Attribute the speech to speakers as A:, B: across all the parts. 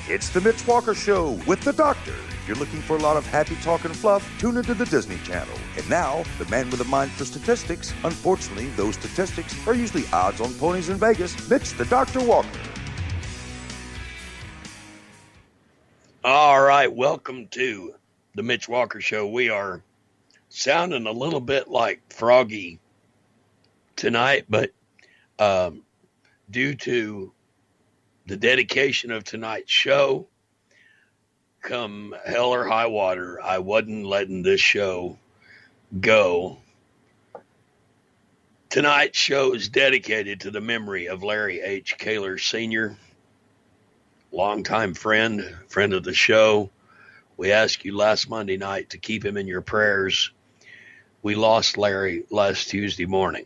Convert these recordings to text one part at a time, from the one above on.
A: It's the Mitch Walker Show with the Doctor. If you're looking for a lot of happy talk and fluff, tune into the Disney Channel. And now, the man with a mind for statistics. Unfortunately, those statistics are usually odds on ponies in Vegas. Mitch the Dr. Walker.
B: All right, welcome to the Mitch Walker Show. We are sounding a little bit like Froggy tonight, but due to the dedication of tonight's show, come hell or high water, I wasn't letting this show go. Tonight's show is dedicated to the memory of Larry H. Kahler Sr., longtime friend of the show. We asked you last Monday night to keep him in your prayers. We lost Larry last Tuesday morning.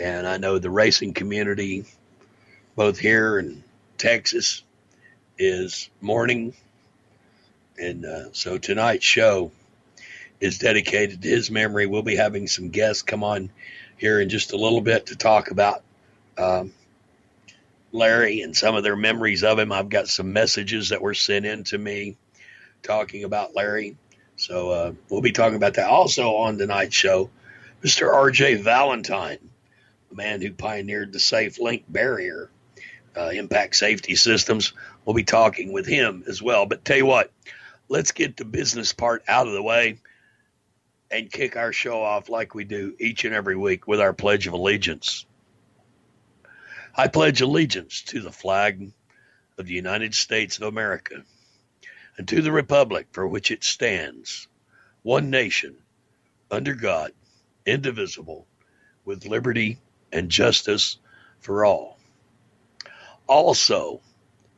B: And I know the racing community, both here in Texas, is mourning. And so tonight's show is dedicated to his memory. We'll be having some guests come on here in just a little bit to talk about Larry and some of their memories of him. I've got some messages that were sent in to me talking about Larry. So we'll be talking about that. Also on tonight's show, Mr. RJ Valientine, the man who pioneered the Safe Link barrier, impact safety systems. We'll be talking with him as well. But tell you what, let's get the business part out of the way and kick our show off like we do each and every week with our Pledge of Allegiance. I pledge allegiance to the flag of the United States of America and to the republic for which it stands, one nation, under God, indivisible, with liberty and justice for all. Also,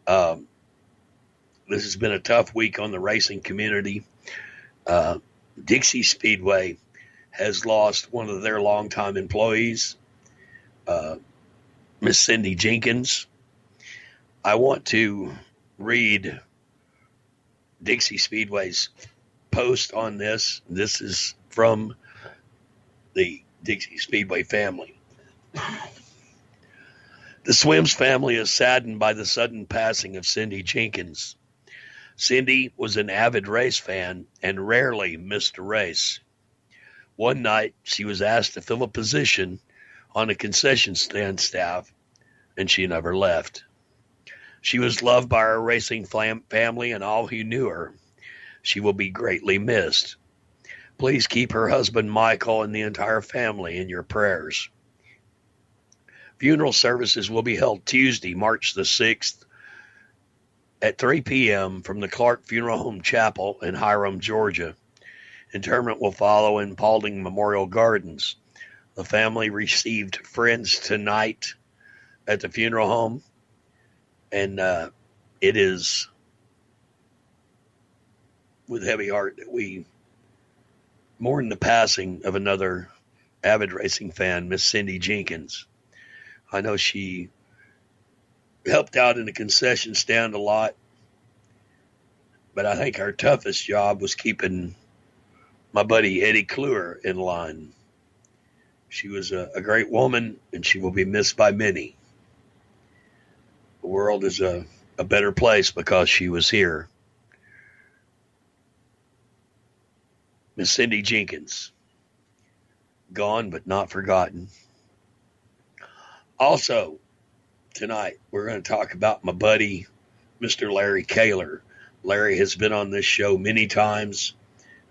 B: this has been a tough week on the racing community. Dixie Speedway has lost one of their longtime employees, Miss Cindy Jenkins. I want to read Dixie Speedway's post on this. This is from the Dixie Speedway family. The Swims family is saddened by the sudden passing of Cindy Jenkins. Cindy was an avid race fan and rarely missed a race. One night, she was asked to fill a position on a concession stand staff, and she never left. She was loved by her racing family and all who knew her. She will be greatly missed. Please keep her husband Michael and the entire family in your prayers. Funeral services will be held Tuesday, March the 6th at 3 p.m. from the Clark Funeral Home Chapel in Hiram, Georgia. Interment will follow in Paulding Memorial Gardens. The family received friends tonight at the funeral home, and it is with heavy heart that we mourn the passing of another avid racing fan, Miss Cindy Jenkins. I know she helped out in the concession stand a lot, but I think our toughest job was keeping my buddy Eddie Kluwer in line. She was a great woman, and she will be missed by many. The world is a better place because she was here. Miss Cindy Jenkins, gone but not forgotten. Also, tonight, we're going to talk about my buddy, Mr. Larry Kahler. Larry has been on this show many times,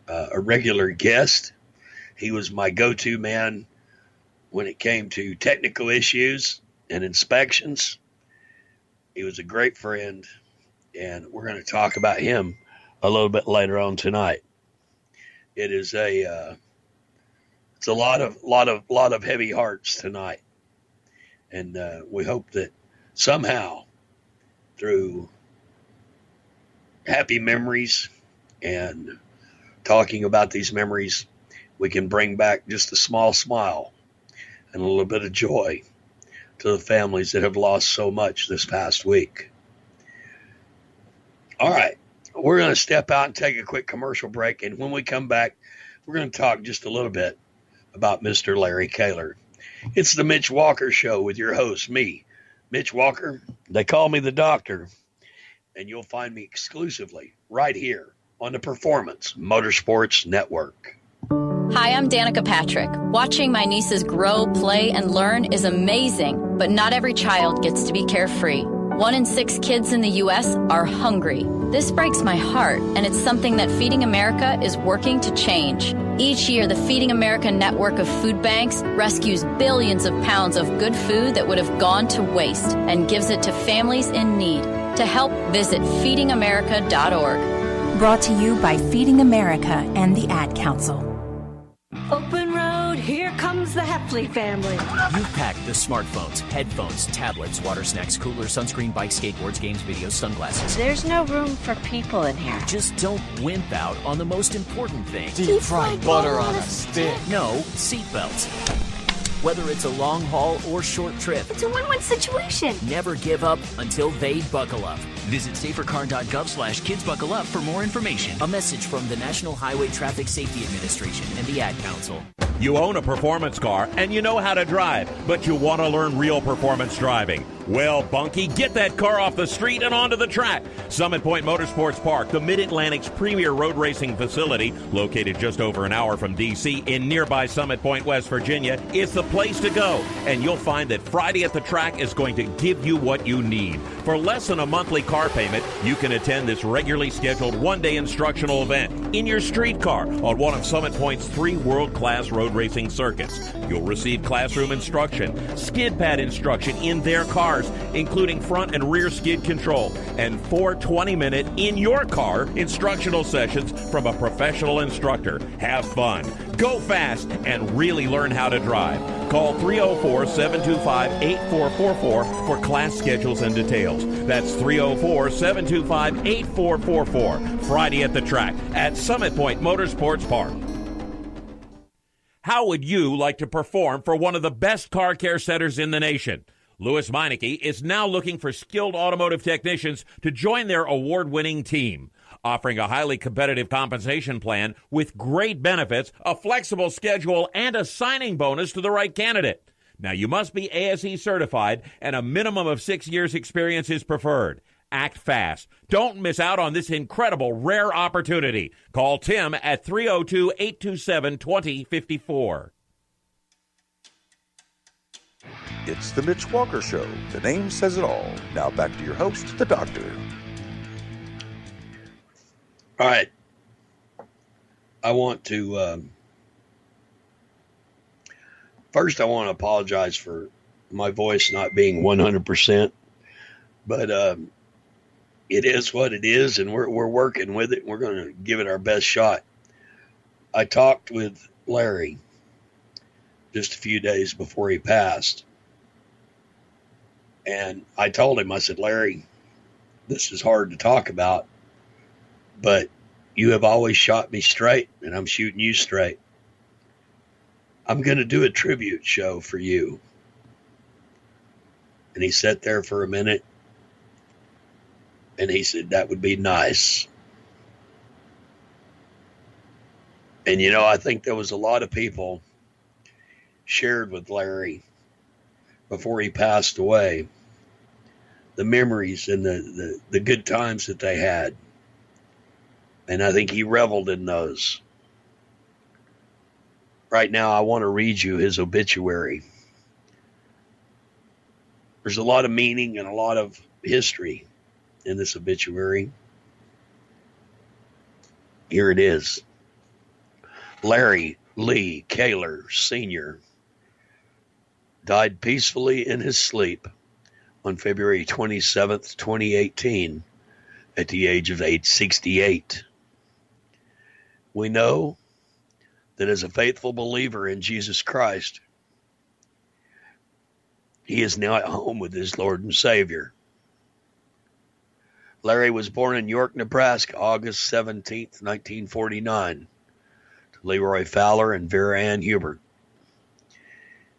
B: a regular guest. He was my go-to man when it came to technical issues and inspections. He was a great friend, and we're going to talk about him a little bit later on tonight. It is it's a lot of heavy hearts tonight. And we hope that somehow, through happy memories and talking about these memories, we can bring back just a small smile and a little bit of joy to the families that have lost so much this past week. All right, we're going to step out and take a quick commercial break. And when we come back, we're going to talk just a little bit about Mr. Larry Kahler. It's the Mitch Walker Show with your host, me, Mitch Walker. They call me the doctor, and you'll find me exclusively right here on the Performance Motorsports Network.
C: Hi, I'm Danica Patrick. Watching my nieces grow, play, and learn is amazing, but not every child gets to be carefree. 1 in 6 kids in the U.S. are hungry. This breaks my heart, and it's something that Feeding America is working to change. Each year, the Feeding America network of food banks rescues billions of pounds of good food that would have gone to waste and gives it to families in need. To help, visit feedingamerica.org.
D: Brought to you by Feeding America and the Ad Council.
E: Open road, here comes the Heffley family.
F: You've packed the smartphones, headphones, tablets, water snacks, coolers, sunscreen, bikes, skateboards, games, videos, sunglasses.
G: There's no room for people in here.
F: Just don't wimp out on the most important thing.
H: Deep fried butter on a stick.
F: No, seatbelts. Whether it's a long haul or short trip,
E: It's a win-win situation.
F: never give up until they buckle up. Visit safercar.gov/kidsbuckleup for more information. A message from the National Highway Traffic Safety Administration and the Ad Council.
I: You own a performance car and you know how to drive, but you want to learn real performance driving. Well, Bunky, get that car off the street and onto the track. Summit Point Motorsports Park, the Mid-Atlantic's premier road racing facility, located just over an hour from D.C. in nearby Summit Point, West Virginia, is the place to go. And you'll find that Friday at the track is going to give you what you need. For less than a monthly car payment, you can attend this regularly scheduled one-day instructional event in your street car on one of Summit Point's 3 world-class road racing circuits. You'll receive classroom instruction, skid pad instruction in their cars, including front and rear skid control, and 4 20-minute in-your-car instructional sessions from a professional instructor. Have fun, go fast, and really learn how to drive. Call 304-725-8444 for class schedules and details. That's 304-725-8444. Friday at the track at Summit Point Motorsports Park. How would you like to perform for one of the best car care centers in the nation? Louis Meineke is now looking for skilled automotive technicians to join their award-winning team, offering a highly competitive compensation plan with great benefits, a flexible schedule, and a signing bonus to the right candidate. Now, you must be ASE certified, and a minimum of 6 years' experience is preferred. Act fast. Don't miss out on this incredible, rare opportunity. Call Tim at 302-827-2054.
A: It's the Mitch Walker Show. The name says it all. Now back to your host, the doctor.
B: All right. I want to, first I want to apologize for my voice not being 100%, but it is what it is, and we're working with it. We're going to give it our best shot. I talked with Larry just a few days before he passed, and I told him, I said, Larry, this is hard to talk about, but you have always shot me straight, and I'm shooting you straight. I'm going to do a tribute show for you. And he sat there for a minute, and he said, that would be nice. And, you know, I think there was a lot of people shared with Larry before he passed away the memories and the good times that they had. And I think he reveled in those. Right now, I want to read you his obituary. There's a lot of meaning and a lot of history in this obituary. Here it is. Larry Lee Kahler, Sr., died peacefully in his sleep on February 27th, 2018, at the age of 68. We know that as a faithful believer in Jesus Christ, he is now at home with his Lord and Savior. Larry was born in York, Nebraska, August 17th, 1949, to Leroy Fowler and Vera Ann Hubert.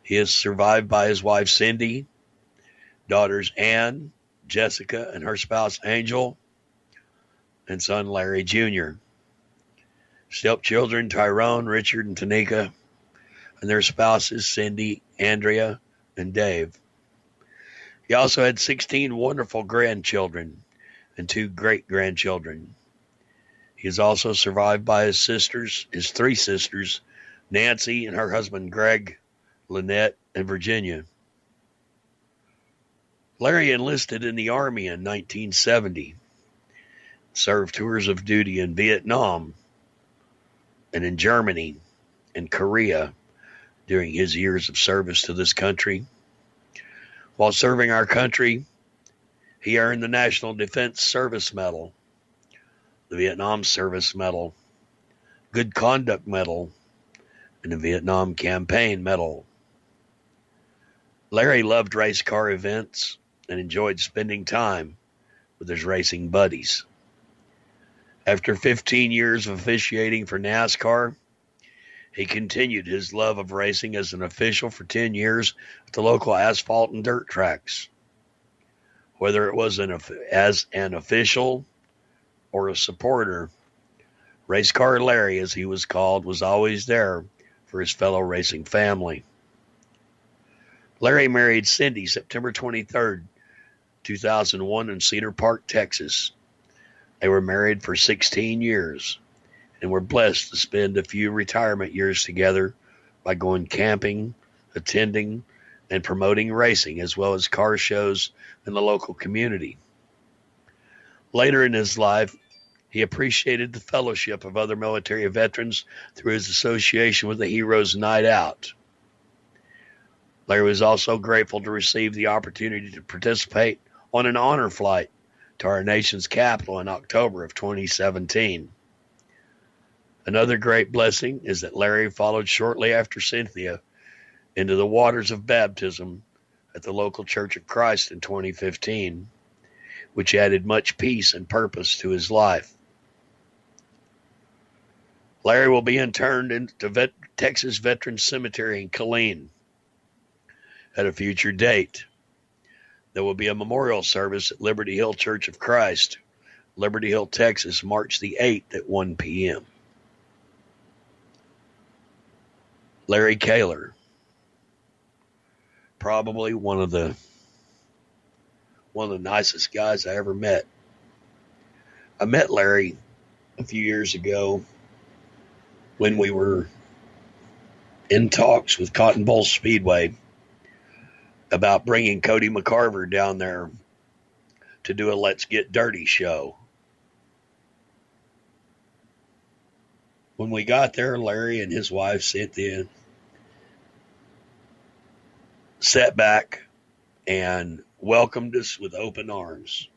B: He is survived by his wife, Cindy, daughters Ann, Jessica, and her spouse, Angel, and son, Larry Jr. Stepchildren, Tyrone, Richard, and Tanika, and their spouses, Cindy, Andrea, and Dave. He also had 16 wonderful grandchildren and 2 great-grandchildren. He is also survived by his 3 sisters, Nancy and her husband Greg, Lynette, and Virginia. Larry enlisted in the Army in 1970, served tours of duty in Vietnam and in Germany and Korea during his years of service to this country. While serving our country, he earned the National Defense Service Medal, the Vietnam Service Medal, Good Conduct Medal, and the Vietnam Campaign Medal. Larry loved race car events and enjoyed spending time with his racing buddies. After 15 years of officiating for NASCAR, he continued his love of racing as an official for 10 years at the local asphalt and dirt tracks. Whether it was as an official or a supporter, Race Car Larry, as he was called, was always there for his fellow racing family. Larry married Cindy September 23rd, 2001 in Cedar Park, Texas. They were married for 16 years and were blessed to spend a few retirement years together by going camping, attending, and promoting racing, as well as car shows in the local community. Later in his life, he appreciated the fellowship of other military veterans through his association with the Heroes Night Out. Larry was also grateful to receive the opportunity to participate on an honor flight to our nation's capital in October of 2017. Another great blessing is that Larry followed shortly after Cynthia into the waters of baptism at the local Church of Christ in 2015, which added much peace and purpose to his life. Larry will be interned into Texas Veterans Cemetery in Killeen at a future date. There will be a memorial service at Liberty Hill Church of Christ, Liberty Hill, Texas, March the 8th at 1 p.m. Larry Kahler, probably one of the nicest guys I ever met. I met Larry a few years ago when we were in talks with Cotton Bowl Speedway about bringing Cody McCarver down there to do a Let's Get Dirty show. When we got there, Larry and his wife, Cynthia, sat back and welcomed us with open arms.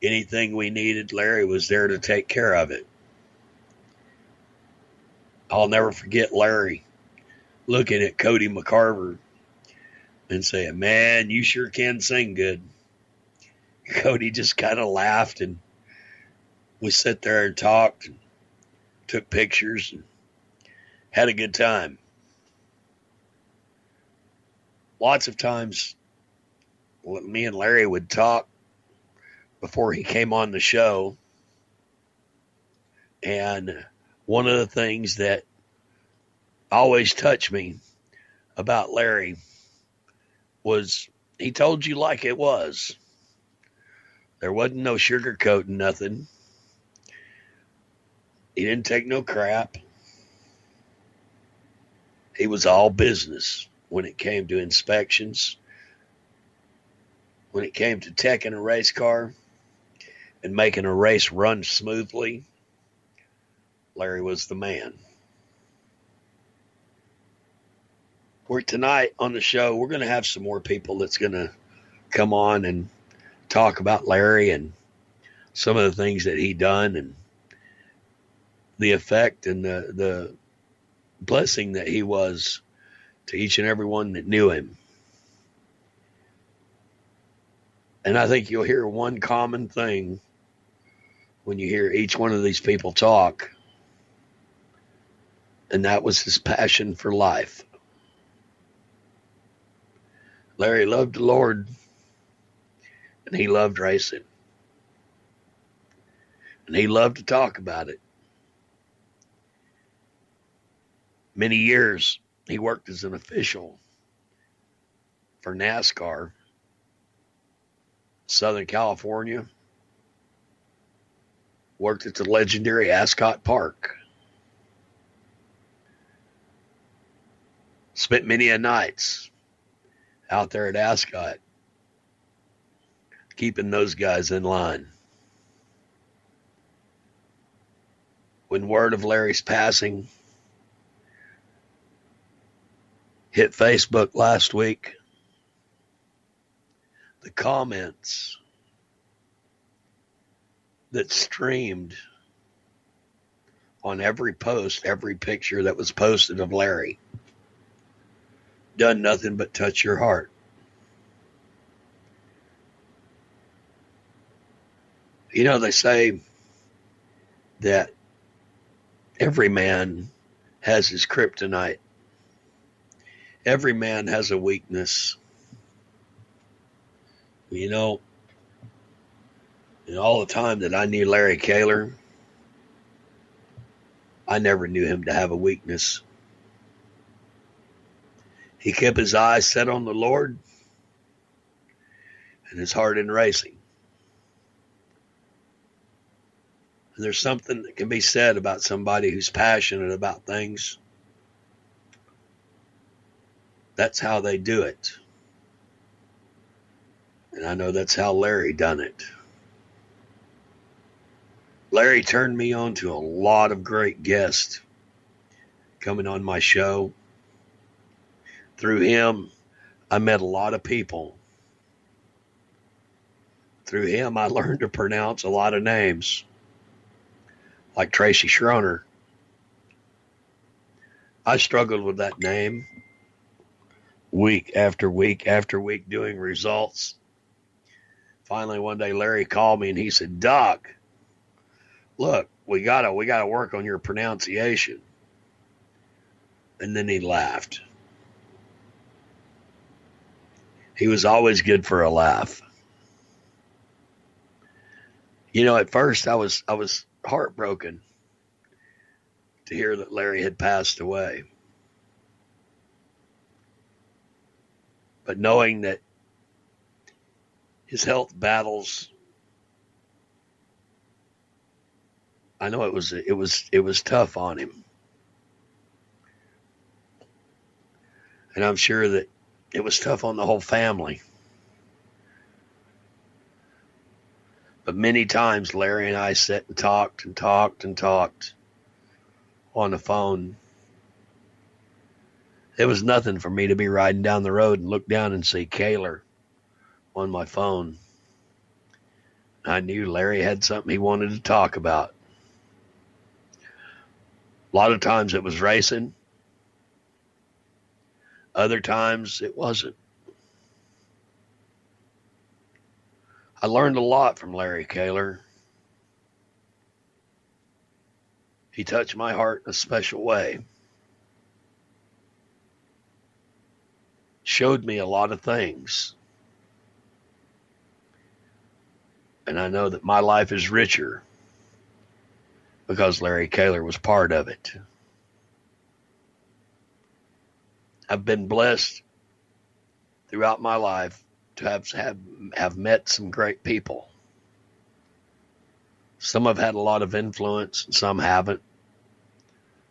B: Anything we needed, Larry was there to take care of it. I'll never forget Larry looking at Cody McCarver and saying, "Man, you sure can sing good." Cody just kind of laughed, and we sat there and talked and took pictures and had a good time. Lots of times, me and Larry would talk before he came on the show, and one of the things that always touched me about Larry was he told you like it was. There wasn't no sugarcoating nothing. He didn't take no crap. He was all business when it came to inspections, when it came to teching a race car and making a race run smoothly. Larry was the man. Tonight on the show, we're going to have some more people that's going to come on and talk about Larry and some of the things that he done and the effect and the blessing that he was to each and every one that knew him. And I think you'll hear one common thing when you hear each one of these people talk, and that was his passion for life. Larry loved the Lord, and he loved racing. And he loved to talk about it. Many years he worked as an official for NASCAR Southern California. Worked at the legendary Ascot Park. Spent many a nights out there at Ascot, keeping those guys in line. When word of Larry's passing hit Facebook last week, the comments that streamed on every post, every picture that was posted of Larry, done nothing but touch your heart. You know, they say that every man has his kryptonite. Every man has a weakness. You know, in all the time that I knew Larry Kahler, I never knew him to have a weakness. He kept his eyes set on the Lord and his heart in racing. And there's something that can be said about somebody who's passionate about things. That's how they do it. And I know that's how Larry done it. Larry turned me on to a lot of great guests coming on my show. Through him, I met a lot of people. Through him, I learned to pronounce a lot of names, like Tracy Schroner. I struggled with that name week after week after week doing results. Finally, one day, Larry called me and he said, "Doc, look, we gotta work on your pronunciation." And then he laughed. He was always good for a laugh. You know, at first I was heartbroken to hear that Larry had passed away. But knowing that his health battles, I know it was tough on him. And I'm sure that it was tough on the whole family. But many times Larry and I sat and talked on the phone. It was nothing for me to be riding down the road and look down and see Kahler on my phone. I knew Larry had something he wanted to talk about. A lot of times it was racing. Other times it wasn't. I learned a lot from Larry Kahler. He touched my heart in a special way. Showed me a lot of things. And I know that my life is richer because Larry Kahler was part of it. I've been blessed throughout my life to have met some great people. Some have had a lot of influence and some haven't.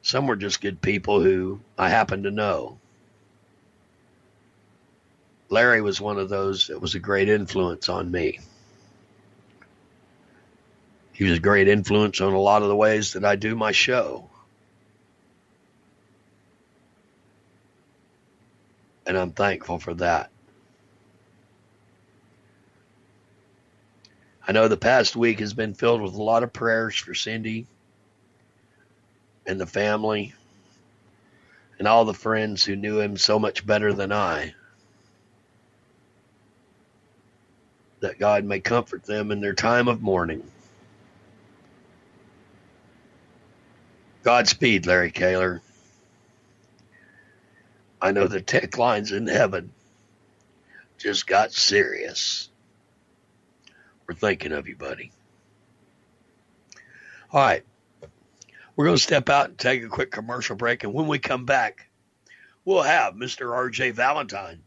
B: Some were just good people who I happen to know. Larry was one of those that was a great influence on me. He was a great influence on a lot of the ways that I do my show. And I'm thankful for that. I know the past week has been filled with a lot of prayers for Cindy and the family and all the friends who knew him so much better than I. That God may comfort them in their time of mourning. Godspeed, Larry Kahler. I know the tech lines in heaven just got serious. We're thinking of you, buddy. All right. We're going to step out and take a quick commercial break. And when we come back, we'll have Mr. RJ Valientine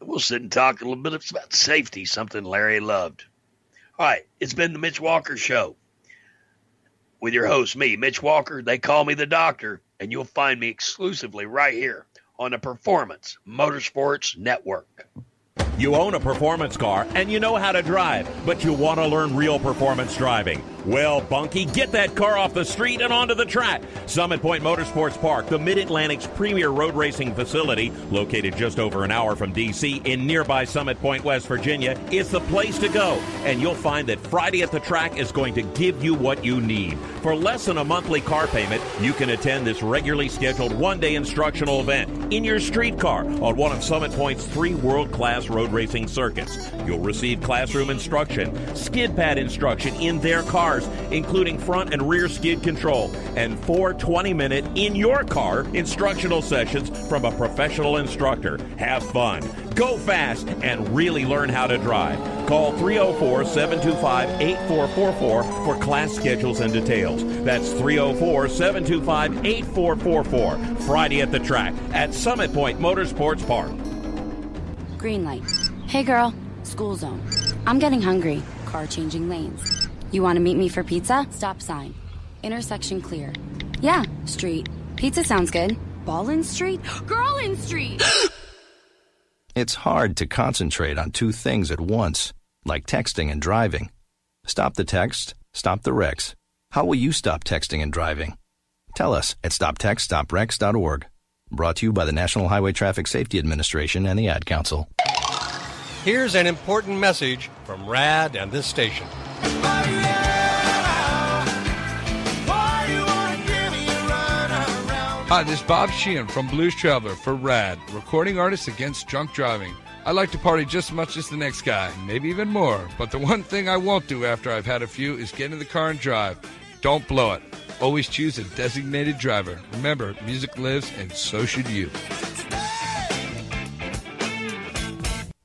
B: We'll sit and talk a little bit about safety, something Larry loved. All right, it's been the Mitch Walker Show with your host, me, Mitch Walker. They call me the doctor, and you'll find me exclusively right here on the Performance Motorsports Network.
I: You own a performance car and you know how to drive, but you want to learn real performance driving. Well, Bunky, get that car off the street and onto the track. Summit Point Motorsports Park, the Mid-Atlantic's premier road racing facility, located just over an hour from D.C. in nearby Summit Point, West Virginia, is the place to go. And you'll find that Friday at the Track is going to give you what you need. For less than a monthly car payment, you can attend this regularly scheduled one-day instructional event in your street car on one of Summit Point's 3 world-class road racing circuits. You'll receive classroom instruction, skid pad instruction in their cars, including front and rear skid control, and 4 20-minute in-your-car instructional sessions from a professional instructor. Have fun, go fast, and really learn how to drive. Call 304-725-8444 for class schedules and details. That's 304-725-8444. Friday at the Track at Summit Point Motorsports Park.
J: Green light. Hey girl, school zone. I'm getting hungry. Car changing lanes. You want to meet me for pizza? Stop sign. Intersection clear. Yeah, street. Pizza sounds good. Ball in street? Girl in street!
K: It's hard to concentrate on 2 things at once, like texting and driving. Stop the text, stop the wrecks. How will you stop texting and driving? Tell us at stoptextstopwrecks.org. Brought to you by the National Highway Traffic Safety Administration and the Ad Council.
L: Here's an important message from RAD and this station.
M: Hi, this is Bob Sheehan from Blues Traveler for RAD, Recording Artists Against Drunk Driving. I like to party just as much as the next guy, maybe even more. But the one thing I won't do after I've had a few is get in the car and drive. Don't blow it. Always choose a designated driver. Remember, music lives, and so should you.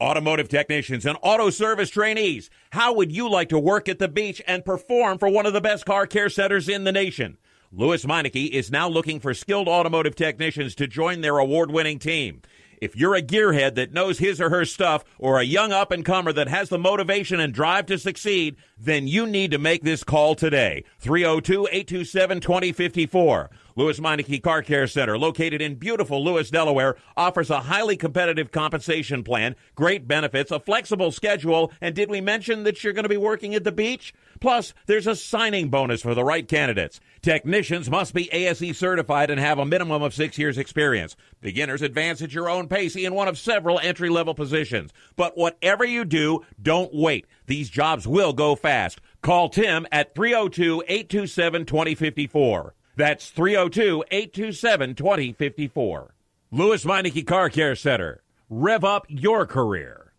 I: Automotive technicians and auto service trainees, how would you like to work at the beach and perform for one of the best car care centers in the nation? Louis Meineke is now looking for skilled automotive technicians to join their award-winning team. If you're a gearhead that knows his or her stuff, or a young up-and-comer that has the motivation and drive to succeed, then you need to make this call today. 302-827-2054. Louis Meineke Car Care Center, located in beautiful Lewis, Delaware, offers a highly competitive compensation plan, great benefits, a flexible schedule, and did we mention that you're going to be working at the beach? Plus, there's a signing bonus for the right candidates. Technicians must be ASE certified and have a minimum of 6 years experience. Beginners advance at your own pace in one of several entry-level positions. But whatever you do, don't wait. These jobs will go fast. Call Tim at 302-827-2054. That's 302-827-2054. Louis Meineke Car Care Center. Rev up your career.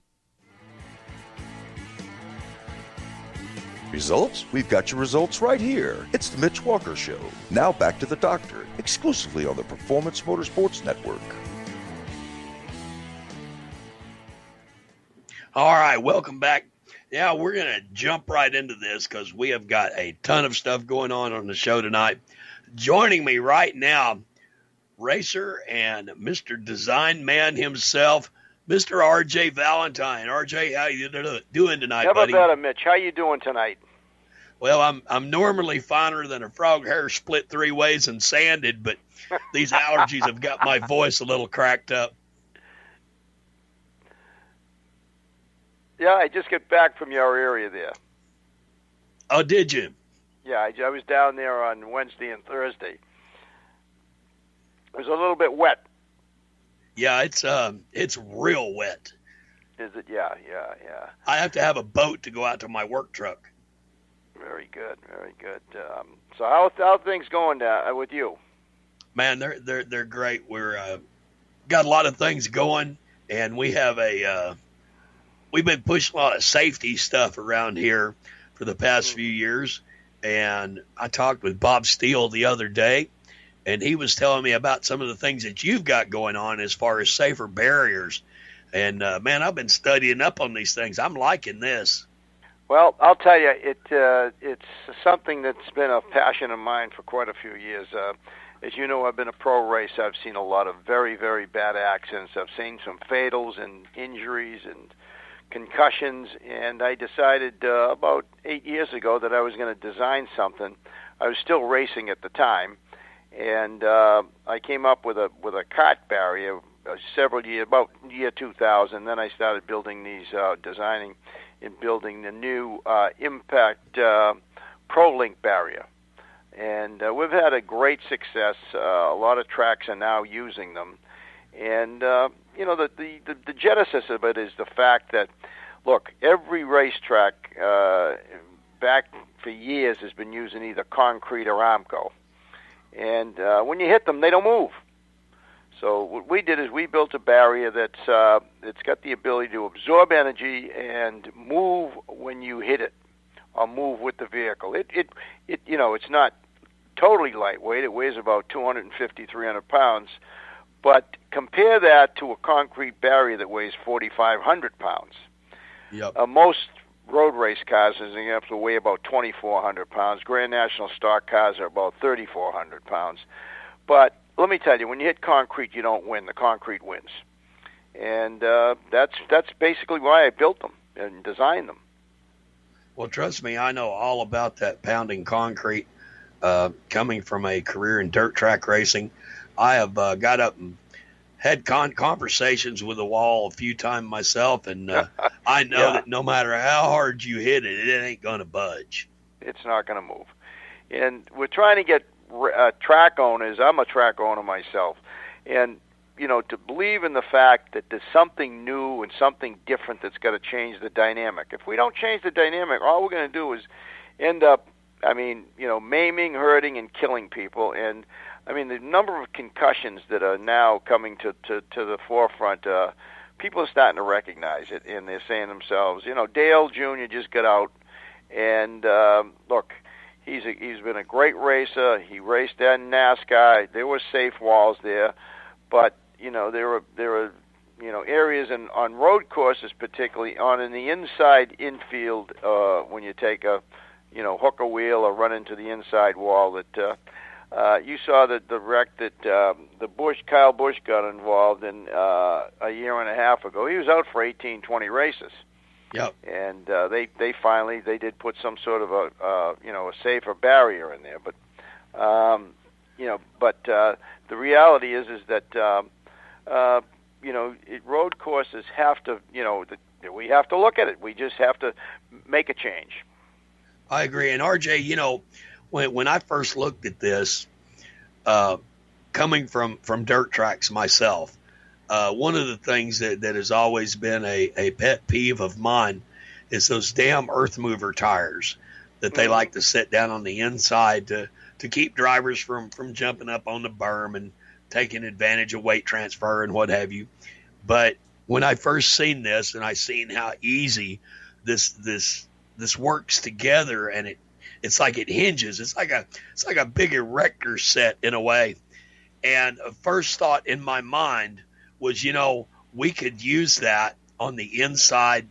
A: Results? We've got your results right here. It's the Mitch Walker Show. Now back to the doctor, exclusively on the Performance Motorsports Network.
B: All right, welcome back. Yeah, we're going to jump right into this because we have got a ton of stuff going on the show tonight. Joining me right now, racer and Mr. Design Man himself, Mr. RJ Valientine. RJ, how you doing tonight, buddy?
N: Never better, Mitch. How you doing tonight?
B: Well, I'm normally finer than a frog hair split 3 ways and sanded, but these allergies have got my voice a little cracked up.
N: Yeah, I just got back from your area there.
B: Oh, did you?
N: Yeah, I was down there on Wednesday and Thursday. It was a little bit wet.
B: Yeah, it's real wet.
N: Is it? Yeah.
B: I have to have a boat to go out to my work truck.
N: Very good. So how things going with you?
B: Man, they're great. We're got a lot of things going, and we have we've been pushing a lot of safety stuff around here for the past few years. And I talked with Bob Steele the other day, and he was telling me about some of the things that you've got going on as far as safer barriers. And, man, I've been studying up on these things. I'm liking this.
N: Well, I'll tell you, it's something that's been a passion of mine for quite a few years. as you know, I've been a pro racer. I've seen a lot of very, very bad accidents. I've seen some fatals and injuries and concussions, and I decided about 8 years ago that I was going to design something. I was still racing at the time, and I came up with a kart barrier several years, about year 2000. Then I started building these, designing and building the new Impact ProLink barrier. And we've had a great success. A lot of tracks are now using them. And, the genesis of it is the fact that, look, every racetrack back for years has been using either concrete or Armco. And when you hit them, they don't move. So what we did is we built a barrier it's got the ability to absorb energy and move when you hit it, or move with the vehicle. It's not totally lightweight. It weighs about 250, 300 pounds. But compare that to a concrete barrier that weighs 4,500 pounds.
B: Yep.
N: Most road race cars have to weigh about 2,400 pounds. Grand National stock cars are about 3,400 pounds. But let me tell you, when you hit concrete, you don't win. The concrete wins. And that's basically why I built them and designed them.
B: Well, trust me, I know all about that pounding concrete. Coming from a career in dirt track racing, I have got up and had conversations with the wall a few times myself, and I know that no matter how hard you hit it, it ain't going to budge.
N: It's not going to move. And we're trying to get track owners. I'm a track owner myself, and to believe in the fact that there's something new and something different that's going to change the dynamic. If we don't change the dynamic, all we're going to do is end up, maiming, hurting, and killing people. And the number of concussions that are now coming to the forefront, people are starting to recognize it, and they're saying to themselves, Dale Jr. just got out, and look, he's been a great racer. He raced that in NASCAR. There were safe walls there, but there are areas on road courses, particularly in the inside infield, when you take a hook a wheel or run into the inside wall, that you saw that the wreck that Kyle Busch got involved in a year and a half ago. He was out for 18, 20 races.
B: Yep.
N: And they finally did put some sort of a safer barrier in there, but the reality is that road courses have to we have to look at it. We just have to make a change.
B: I agree. And RJ, when I first looked at this, coming from dirt tracks myself, one of the things that has always been a pet peeve of mine is those damn earth mover tires that they like to set down on the inside to keep drivers from jumping up on the berm and taking advantage of weight transfer and what have you. But when I first seen this, and I seen how easy this works together, and it's like it hinges. It's like a big erector set in a way. And a first thought in my mind was, we could use that on the inside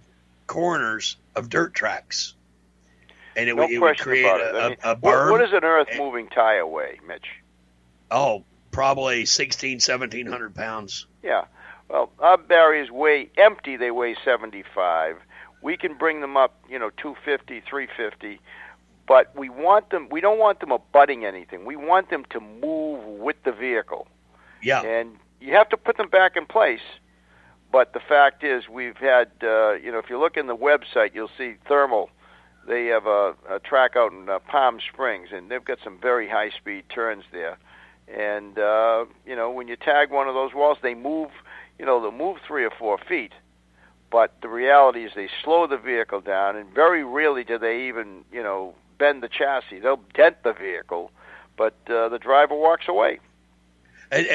B: corners of dirt tracks. And it would create a berm.
N: What does an earth-moving tire weigh, Mitch?
B: Oh, probably 1,700 pounds.
N: Yeah. Well, our barriers empty, they weigh 75. We can bring them up, 250, 350. But we don't want them abutting anything. We want them to move with the vehicle.
B: Yeah.
N: And you have to put them back in place. But the fact is, we've had, if you look in the website, you'll see Thermal. They have a track out in Palm Springs, and they've got some very high-speed turns there. And, when you tag one of those walls, they move, they'll move 3 or 4 feet. But the reality is they slow the vehicle down, and very rarely do they even, bend the chassis. They'll dent the vehicle, but the driver walks away.
B: And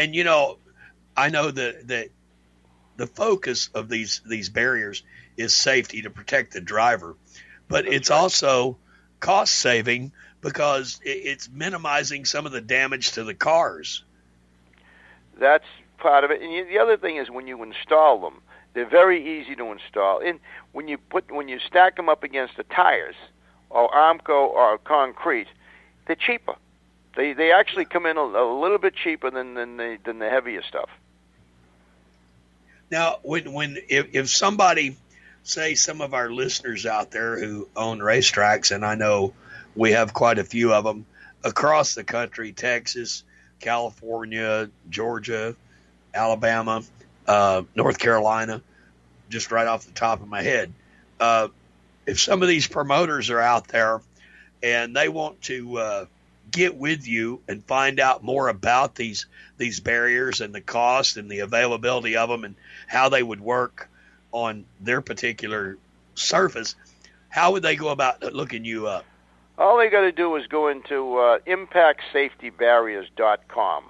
B: I know that the focus of these barriers is safety to protect the driver, but it's also cost saving because it's minimizing some of the damage to the cars.
N: That's part of it. And the other thing is when you install them, they're very easy to install. And when you stack them up against the tires, or Armco or concrete, they're cheaper. They actually come in a little bit cheaper than the heavier stuff.
B: Now, if somebody, say some of our listeners out there who own racetracks, and I know we have quite a few of them across the country, Texas, California, Georgia, Alabama, North Carolina, just right off the top of my head. If some of these promoters are out there and they want to get with you and find out more about these barriers and the cost and the availability of them and how they would work on their particular surface, how would they go about looking you up?
N: All they got to do is go into impactsafetybarriers.com,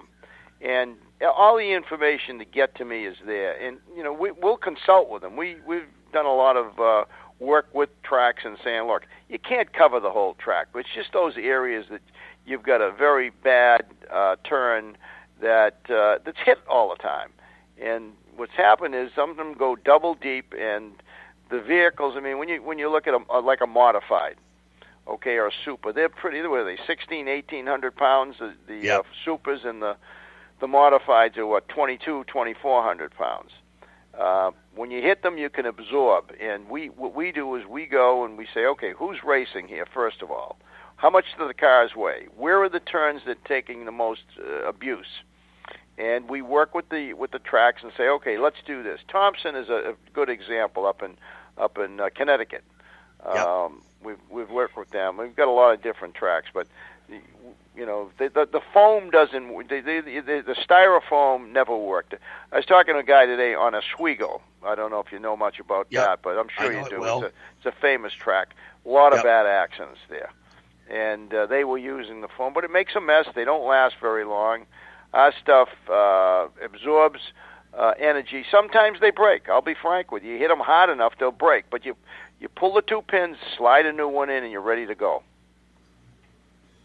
N: and all the information to get to me is there. And we'll consult with them. We've done a lot of work with tracks and saying, look, you can't cover the whole track, but it's just those areas that you've got a very bad turn that's hit all the time. And what's happened is some of them go double deep, and the vehicles, I mean, when you look at them like a modified, okay, or a super, they're pretty, what are they, 1,800 pounds, the supers, and the modifieds are, 2,400 pounds. When you hit them, you can absorb. And what we do is we go and we say, okay, who's racing here, first of all? How much do the cars weigh? Where are the turns that are taking the most abuse? And we work with the tracks and say, okay, let's do this. Thompson is a good example up in Connecticut. We've worked with them. We've got a lot of different tracks, but the foam doesn't. The styrofoam never worked. I was talking to a guy today on Oswego. I don't know if you know much about that, but I'm sure you do. Well. It's a famous track. A lot of bad accidents there, and they were using the foam, but it makes a mess. They don't last very long. Our stuff absorbs energy. Sometimes they break. I'll be frank with you. You hit them hard enough, they'll break. But you pull the two pins, slide a new one in, and you're ready to go.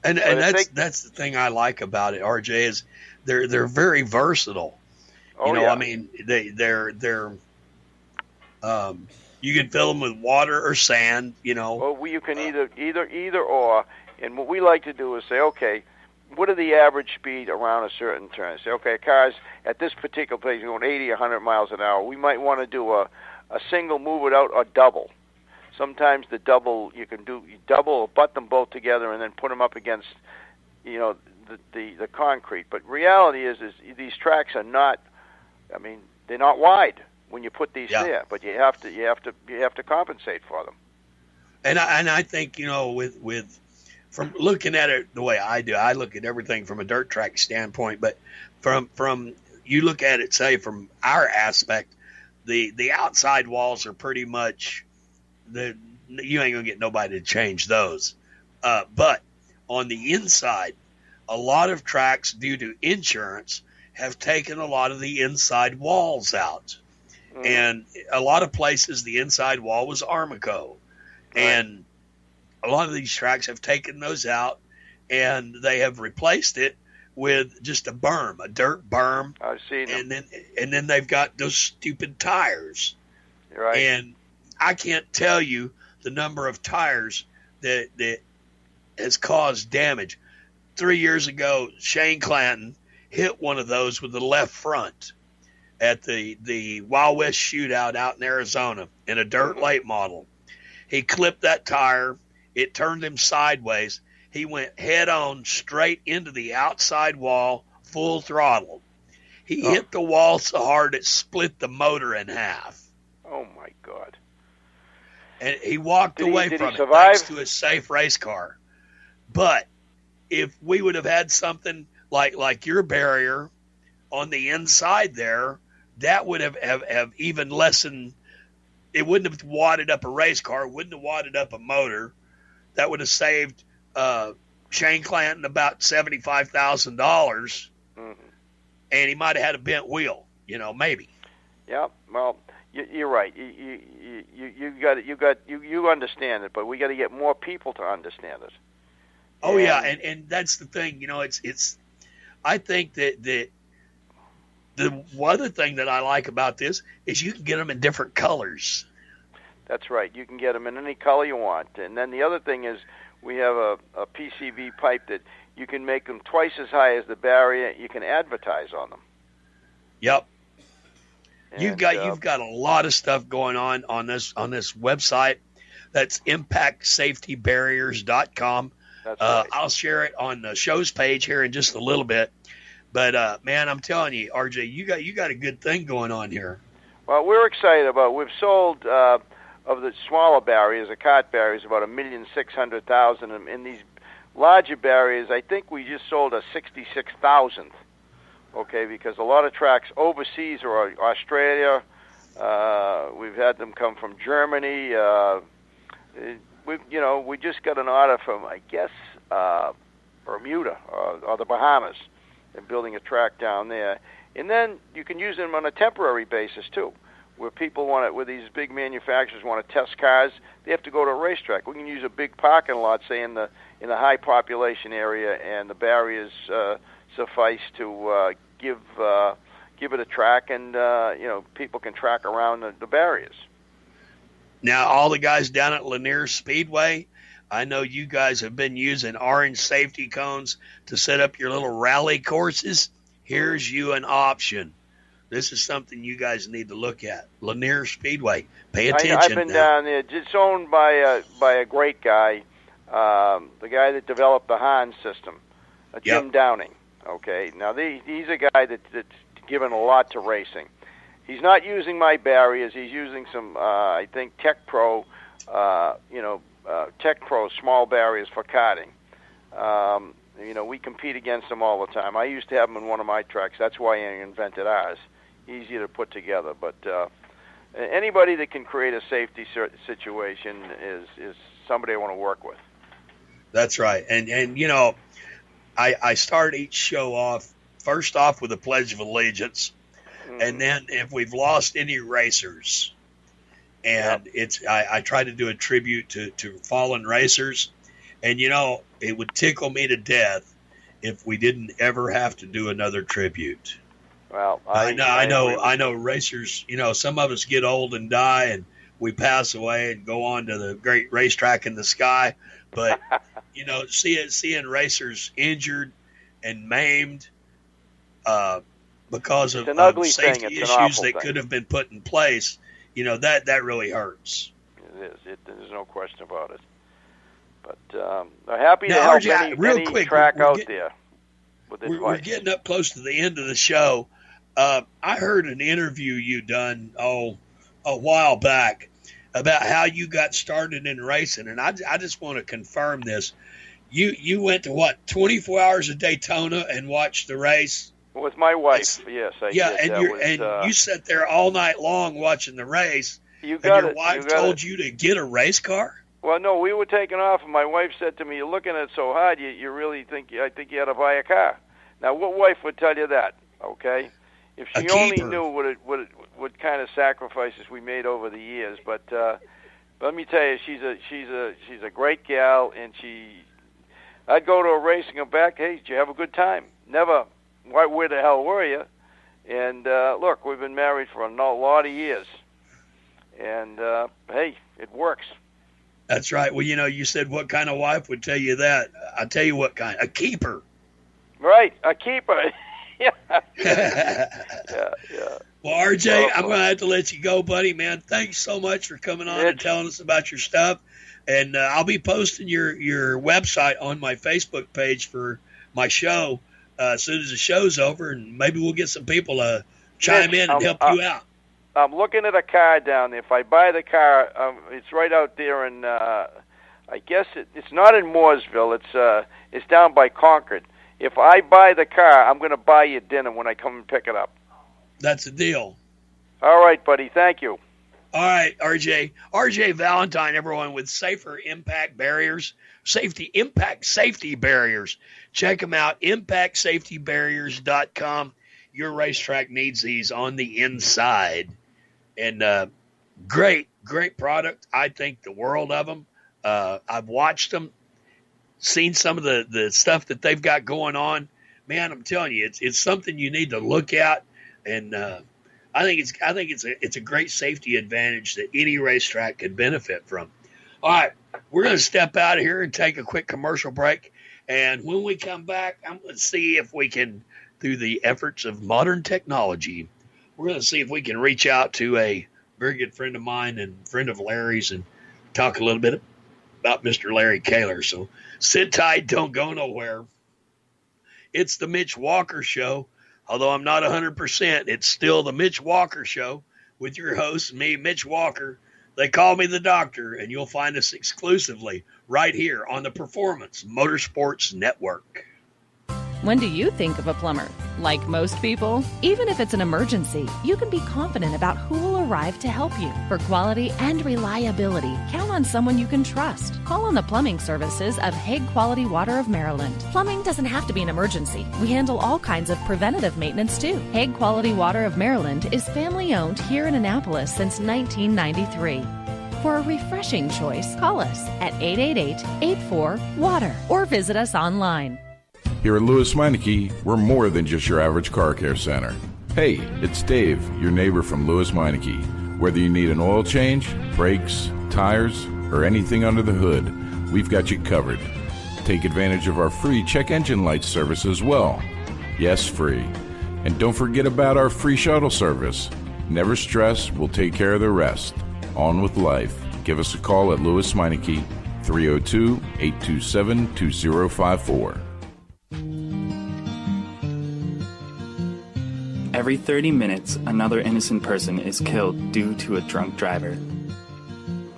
B: And that's the thing I like about it, RJ, is they're very versatile. I mean, they're you can fill them with water or sand.
N: Well, you can either or. And what we like to do is say, okay, what are the average speed around a certain turn? Say, okay, cars at this particular place going 80, 100 miles an hour. We might want to do a single, move it out, or double. Sometimes the double, you can do double or butt them both together and then put them up against, the concrete. But reality is these tracks are not, I mean, they're not wide when you put these there. But you have to compensate for them.
B: And I think with from looking at it the way I do, I look at everything from a dirt track standpoint. But from you look at it, say from our aspect, the outside walls are pretty much. You ain't gonna get nobody to change those, but on the inside, a lot of tracks, due to insurance, have taken a lot of the inside walls out, and a lot of places the inside wall was Armico, and a lot of these tracks have taken those out, and they have replaced it with just a berm, a dirt berm.
N: I've seen them.
B: And then they've got those stupid tires,
N: right?
B: And I can't tell you the number of tires that has caused damage. 3 years ago, Shane Clanton hit one of those with the left front at the Wild West shootout out in Arizona in a dirt late model. He clipped that tire. It turned him sideways. He went head on straight into the outside wall, full throttle. He hit the wall so hard it split the motor in half.
N: Oh, my God.
B: And he walked away from it thanks to a safe race car. But if we would have had something like your barrier on the inside there, that would have even lessened. It wouldn't have wadded up a race car, wouldn't have wadded up a motor. That would have saved Shane Clanton about $75,000, and he might have had a bent wheel, maybe.
N: Yeah, well, you're right. You understand it, but we got to get more people to understand it.
B: Oh yeah, and that's the thing. It's. I think that the other thing that I like about this is you can get them in different colors.
N: That's right. You can get them in any color you want. And then the other thing is we have a PCV pipe that You can make them twice as high as the barrier. You can advertise on them.
B: Yep.
N: And,
B: You've got a lot of stuff going on this website. That's impactsafetybarriers.com.
N: That's right.
B: I'll share it on the show's page here in just a little bit. But man, I'm telling you, RJ, you got a good thing going on here.
N: Well, we're excited about. We've sold of the smaller barriers, the cart barriers, about 1,600,000. In these larger barriers, I think we just sold a 66,000th. Okay, because a lot of tracks overseas or Australia, we've had them come from Germany. We just got an order from, I guess, Bermuda or the Bahamas. They're building a track down there, and then you can use them on a temporary basis too, where people where these big manufacturers want to test cars. They have to go to a racetrack. We can use a big parking lot, say in the high population area, and the barriers suffice to give it a track, and people can track around the barriers.
B: Now, all the guys down at Lanier Speedway, I know you guys have been using orange safety cones to set up your little rally courses. Here's you an option. This is something you guys need to look at. Lanier Speedway. Pay attention.
N: I've been down there. It's owned by a great guy, the guy that developed the Hahn system, Jim Downing. Okay, now he's a guy that's given a lot to racing. He's not using my barriers. He's using some, I think, Tech Pro small barriers for karting. We compete against them all the time. I used to have them in one of my tracks. That's why I invented ours. Easy to put together. But anybody that can create a safety situation is somebody I want to work with.
B: That's right. And I start each show off, first off with a Pledge of Allegiance. Mm-hmm. And then if we've lost any racers, and I try to do a tribute to fallen racers. And, it would tickle me to death if we didn't ever have to do another tribute.
N: Well,
B: I know racers, some of us get old and die and we pass away and go on to the great racetrack in the sky. But, seeing racers injured and maimed because of safety issues that could have been put in place, that really hurts.
N: It is. There's no question about it. But I'm happy to help any track out there with advice.
B: We're getting up close to the end of the show. I heard an interview you done a while back about how you got started in racing, and I just want to confirm this. You went to 24 hours of Daytona and watched the race?
N: With my wife, yes. I did.
B: You sat there all night long watching the race.
N: Your
B: wife told you to get a race car?
N: Well, no, we were taking off, and my wife said to me, "You're looking at it so hard, you really think you ought to buy a car." Now, what wife would tell you that? Okay, if she only knew what kind of sacrifices we made over the years. But let me tell you, she's a great gal, and I'd go to a race and come back. Hey, did you have a good time? Never. Where the hell were you? And look, we've been married for a lot of years, and hey, it works.
B: That's right. Well, you said what kind of wife would tell you that. I'll tell you what kind. A keeper.
N: Right, a keeper. Yeah.
B: Well, RJ, I'm going to have to let you go, buddy, man. Thanks so much for coming on and telling us about your stuff. And I'll be posting your website on my Facebook page for my show as soon as the show's over, and maybe we'll get some people to chime in and help you out.
N: I'm looking at a car down there. If I buy the car, it's right out there in, I guess it's not in Mooresville. It's down by Concord. If I buy the car, I'm going to buy you dinner when I come and pick it up.
B: That's a deal.
N: All right, buddy. Thank you.
B: All right, RJ. RJ Valientine, everyone, with Safer Impact Barriers. Impact Safety Barriers. Check them out, impactsafetybarriers.com. Your racetrack needs these on the inside. And great product. I think the world of them. I've watched them, seen some of the stuff that they've got going on. Man, I'm telling you, it's something you need to look at. And I think it's a great safety advantage that any racetrack could benefit from. All right, we're going to step out of here and take a quick commercial break. And when we come back, I'm going to see if we can, through the efforts of modern technology, we're going to see if we can reach out to a very good friend of mine and friend of Larry's and talk a little bit about Mr. Larry Kahler. So sit tight, don't go nowhere. It's the Mitch Walker Show. Although I'm not 100%, it's still the Mitch Walker Show with your host, me, Mitch Walker. They call me the Doctor, and you'll find us exclusively right here on the Performance Motorsports Network.
O: When do you think of a plumber? Like most people, even if it's an emergency, you can be confident about who will arrive to help you. For quality and reliability, count on someone you can trust. Call on the plumbing services of Hague Quality Water of Maryland. Plumbing doesn't have to be an emergency. We handle all kinds of preventative maintenance too. Hague Quality Water of Maryland is family owned here in Annapolis since 1993. For a refreshing choice, call us at 888-84-WATER or visit us online.
P: Here at Lewis Meineke, we're more than just your average car care center. Hey, it's Dave, your neighbor from Lewis Meineke. Whether you need an oil change, brakes, tires, or anything under the hood, we've got you covered. Take advantage of our free check engine light service as well. Yes, free. And don't forget about our free shuttle service. Never stress, we'll take care of the rest. On with life. Give us a call at Lewis Meineke, 302-827-2054.
Q: Every 30 minutes, another innocent person is killed due to a drunk driver.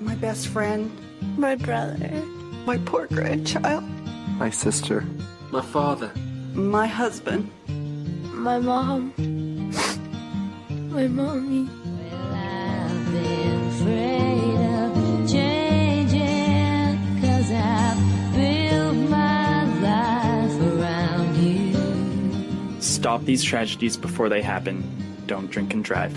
R: My best friend.
S: My brother.
R: My poor grandchild.
T: My sister.
U: My father.
R: My husband.
S: My mom. My mommy.
V: Well, I've been afraid of changing 'cause I've built my life around you.
Q: Stop these tragedies before they happen. Don't drink and drive.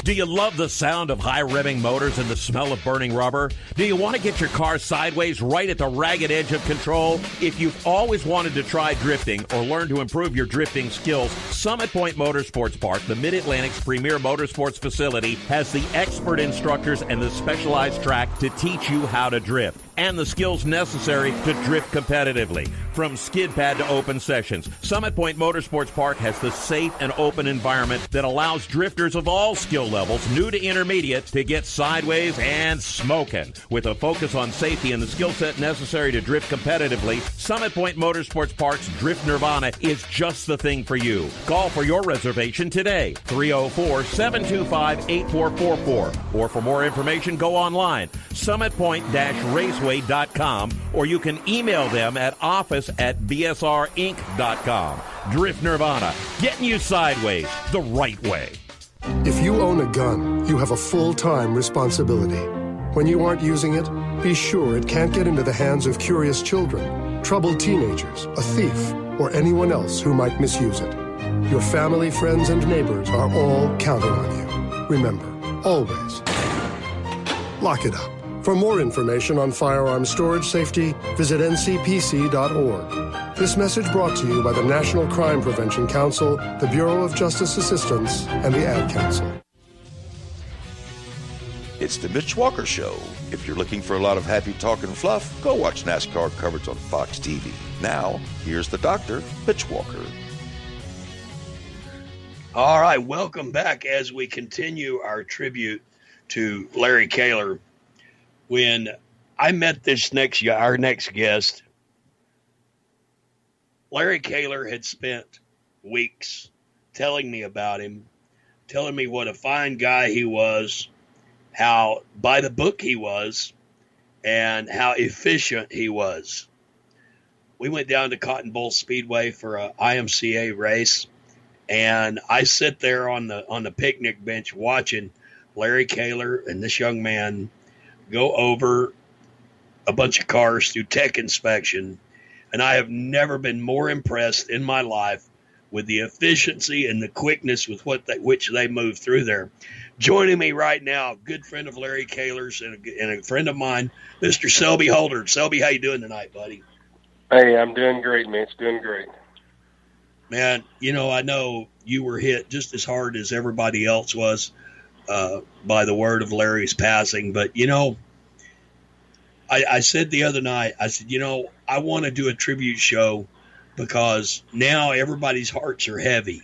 I: Do you love the sound of high-revving motors and the smell of burning rubber? Do you want to get your car sideways right at the ragged edge of control? If you've always wanted to try drifting or learn to improve your drifting skills, Summit Point Motorsports Park, the Mid-Atlantic's premier motorsports facility, has the expert instructors and the specialized track to teach you how to drift and the skills necessary to drift competitively. From skid pad to open sessions, Summit Point Motorsports Park has the safe and open environment that allows drifters of all skill levels, new to intermediate, to get sideways and smoking. With a focus on safety and the skill set necessary to drift competitively, Summit Point Motorsports Park's Drift Nirvana is just the thing for you. Call for your reservation today, 304-725-8444. Or for more information, go online, summitpoint-raceway.com, or you can email them at office@bsrinc.com. Drift Nirvana, getting you sideways the right way.
W: If you own a gun, you have a full-time responsibility. When you aren't using it, be sure it can't get into the hands of curious children, troubled teenagers, a thief, or anyone else who might misuse it. Your family, friends, and neighbors are all counting on you. Remember, always, lock it up. For more information on firearm storage safety, visit ncpc.org. This message brought to you by the National Crime Prevention Council, the Bureau of Justice Assistance, and the Ad Council.
A: It's the Mitch Walker Show. If you're looking for a lot of happy talk and fluff, go watch NASCAR coverage on Fox TV. Now, here's the Doctor, Mitch Walker.
B: All right, welcome back as we continue our tribute to Larry Kahler. When I met our next guest, Larry Kahler had spent weeks telling me about him, telling me what a fine guy he was, how by the book he was, and how efficient he was. We went down to Cotton Bowl Speedway for a IMCA race, and I sit there on the picnic bench watching Larry Kahler and this young man go over a bunch of cars through tech inspection, and I have never been more impressed in my life with the efficiency and the quickness with which they move through there. Joining me right now, good friend of Larry Kahler's and a friend of mine, Mr. Selby Holder. Selby, how you doing tonight, buddy?
U: Hey, I'm doing great, man. It's doing great.
B: Man, I know you were hit just as hard as everybody else was by the word of Larry's passing. But, I said the other night, I I want to do a tribute show because now everybody's hearts are heavy.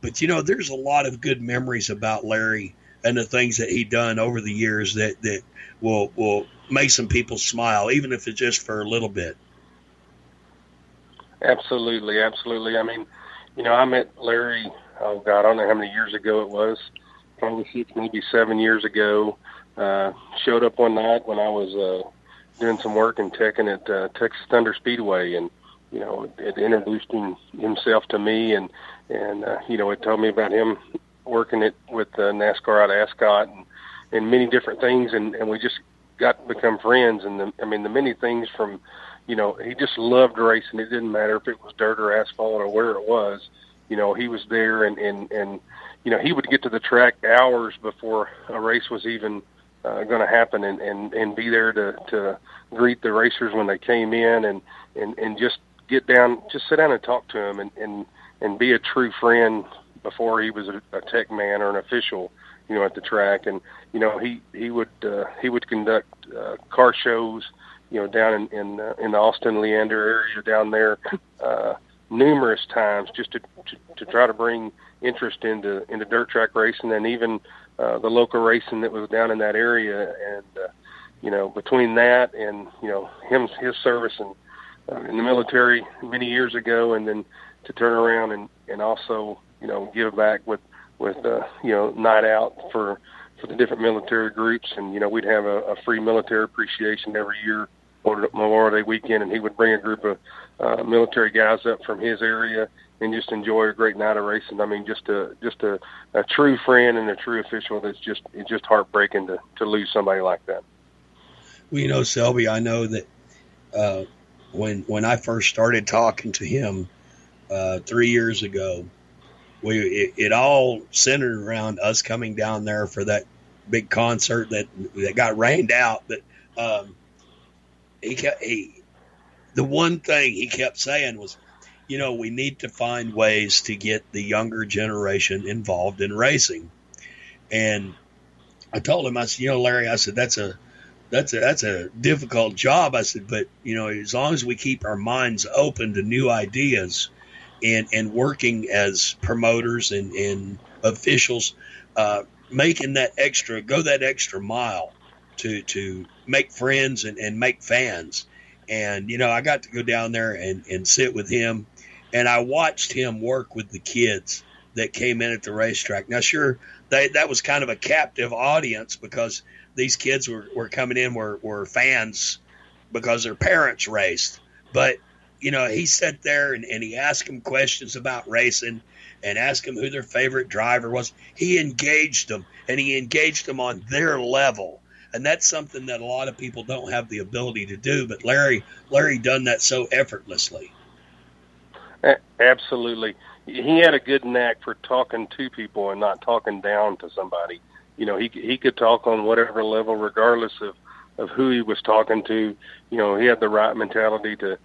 B: But, you know, there's a lot of good memories about Larry and the things that he done over the years that will make some people smile, even if it's just for a little bit.
U: Absolutely, absolutely. I mean, you know, I met Larry, oh, God, I don't know how many years ago it was, probably 6, maybe 7 years ago. Showed up one night when I was doing some work in teching at Texas Thunder Speedway, and, you know, it introduced himself to me, and you know, it told me about him working it with NASCAR out of Ascot and many different things, and we just got to become friends. And the many things from, you know, he just loved racing. It didn't matter if it was dirt or asphalt or where it was. You know, he was there, and you know, he would get to the track hours before a race was even going to happen, and be there to greet the racers when they came in, and just get down, just sit down and talk to him, and be a true friend before he was a tech man or an official, you know, at the track. And, you know, he would conduct car shows, you know, down in the Austin Leander area down there numerous times, just to try to bring interest into dirt track racing, and even the local racing that was down in that area. And you know, between that and, you know, his service in the military many years ago, and then to turn around and also, you know, give back with you know, night out for the different military groups. And, you know, we'd have a free military appreciation every year, Memorial Day weekend, and he would bring a group of military guys up from his area and just enjoy a great night of racing. I mean, just a true friend and a true official. It's just heartbreaking to lose somebody like that.
B: Well, you know, Selby, I know that when I first started talking to him 3 years ago, it all centered around us coming down there for that big concert that got rained out. But the one thing he kept saying was, you know, we need to find ways to get the younger generation involved in racing. And I told him, I said, you know, Larry, I said, that's a difficult job. I said, but, you know, as long as we keep our minds open to new ideas and working as promoters and officials, making that extra mile to make friends and make fans. And, you know, I got to go down there and sit with him, and I watched him work with the kids that came in at the racetrack. Now, sure, that was kind of a captive audience because these kids were coming in were fans because their parents raced. But, you know, he sat there and he asked them questions about racing and asked them who their favorite driver was. He engaged them, and he engaged them on their level. And that's something that a lot of people don't have the ability to do. But Larry done that so effortlessly.
U: Absolutely. He had a good knack for talking to people and not talking down to somebody. You know, he could talk on whatever level, regardless of who he was talking to. You know, he had the right mentality to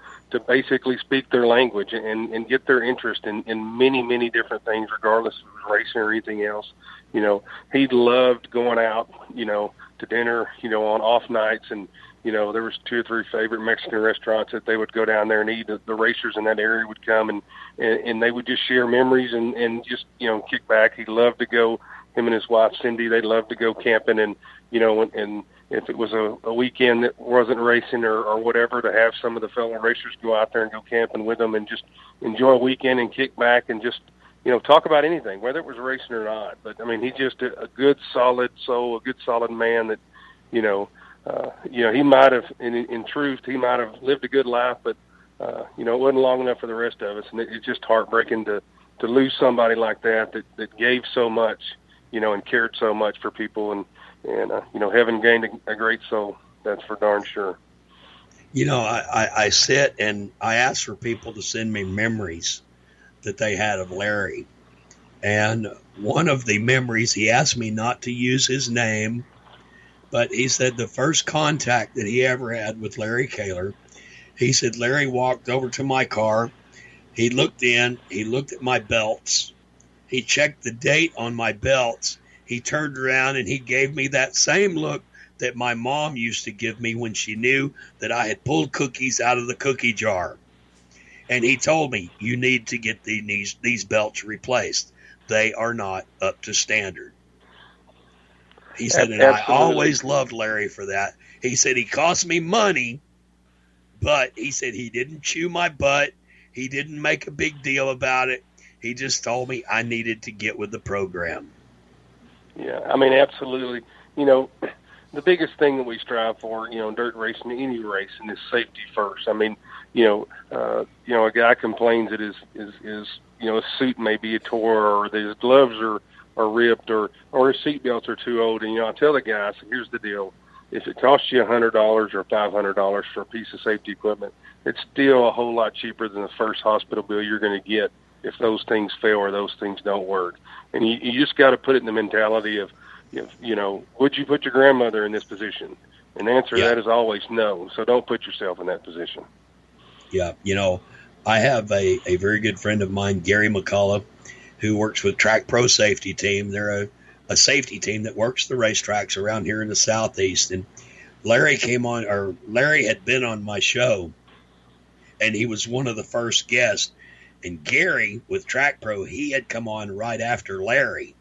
U: basically speak their language and get their interest in many, many different things, regardless if it was racing or anything else. You know, he loved going out, you know, to dinner, you know, on off nights. And, you know, there was 2 or 3 favorite Mexican restaurants that they would go down there and eat. The racers in that area would come and they would just share memories and just, you know, kick back. He loved to go, him and his wife, Cindy, they'd love to go camping. And, you know, and if it was a weekend that wasn't racing or whatever, to have some of the fellow racers go out there and go camping with them and just enjoy a weekend and kick back and just, you know, talk about anything, whether it was racing or not. But, I mean, he's just a good, solid soul, a good, solid man that, you know, he might have, in truth, he might have lived a good life, but, you know, it wasn't long enough for the rest of us. And it's just heartbreaking to lose somebody like that gave so much, you know, and cared so much for people. And you know, heaven gained a great soul. That's for darn sure.
B: You know, I sit and I ask for people to send me memories that they had of Larry. And one of the memories, he asked me not to use his name, but he said the first contact that he ever had with Larry Kahler, he said, Larry walked over to my car. He looked in, he looked at my belts. He checked the date on my belts. He turned around and he gave me that same look that my mom used to give me when she knew that I had pulled cookies out of the cookie jar. And he told me, you need to get these belts replaced. They are not up to standard. He said, and I always loved Larry for that. He said he cost me money, but he said he didn't chew my butt. He didn't make a big deal about it. He just told me I needed to get with the program.
U: Yeah, I mean, absolutely. You know, the biggest thing that we strive for, you know, dirt racing, any racing, is safety first. I mean, a guy complains that his his suit may be tore, or that his gloves are ripped, or his seat belts are too old. And I tell the guys, here's the deal: if it costs you $100 or $500 for a piece of safety equipment, it's still a whole lot cheaper than the first hospital bill you're going to get if those things fail or those things don't work. And you just got to put it in the mentality of, would you put your grandmother in this position? And the answer to that is always no. So don't put yourself in that position.
B: Yeah. I have a very good friend of mine, Gary McCullough, who works with Track Pro Safety Team. They're a safety team that works the racetracks around here in the Southeast. And Larry had been on my show, and he was one of the first guests. And Gary, with Track Pro, he had come on right after Larry.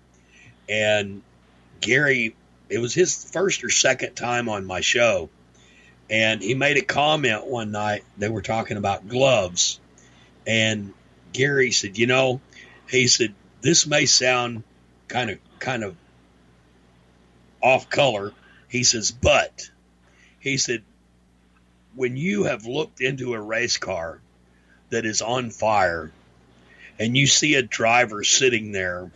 B: And Gary, it was his first or second time on my show. And he made a comment one night. They were talking about gloves. And Gary said, he said, this may sound kind of off color. He says, but he said, when you have looked into a race car that is on fire and you see a driver sitting there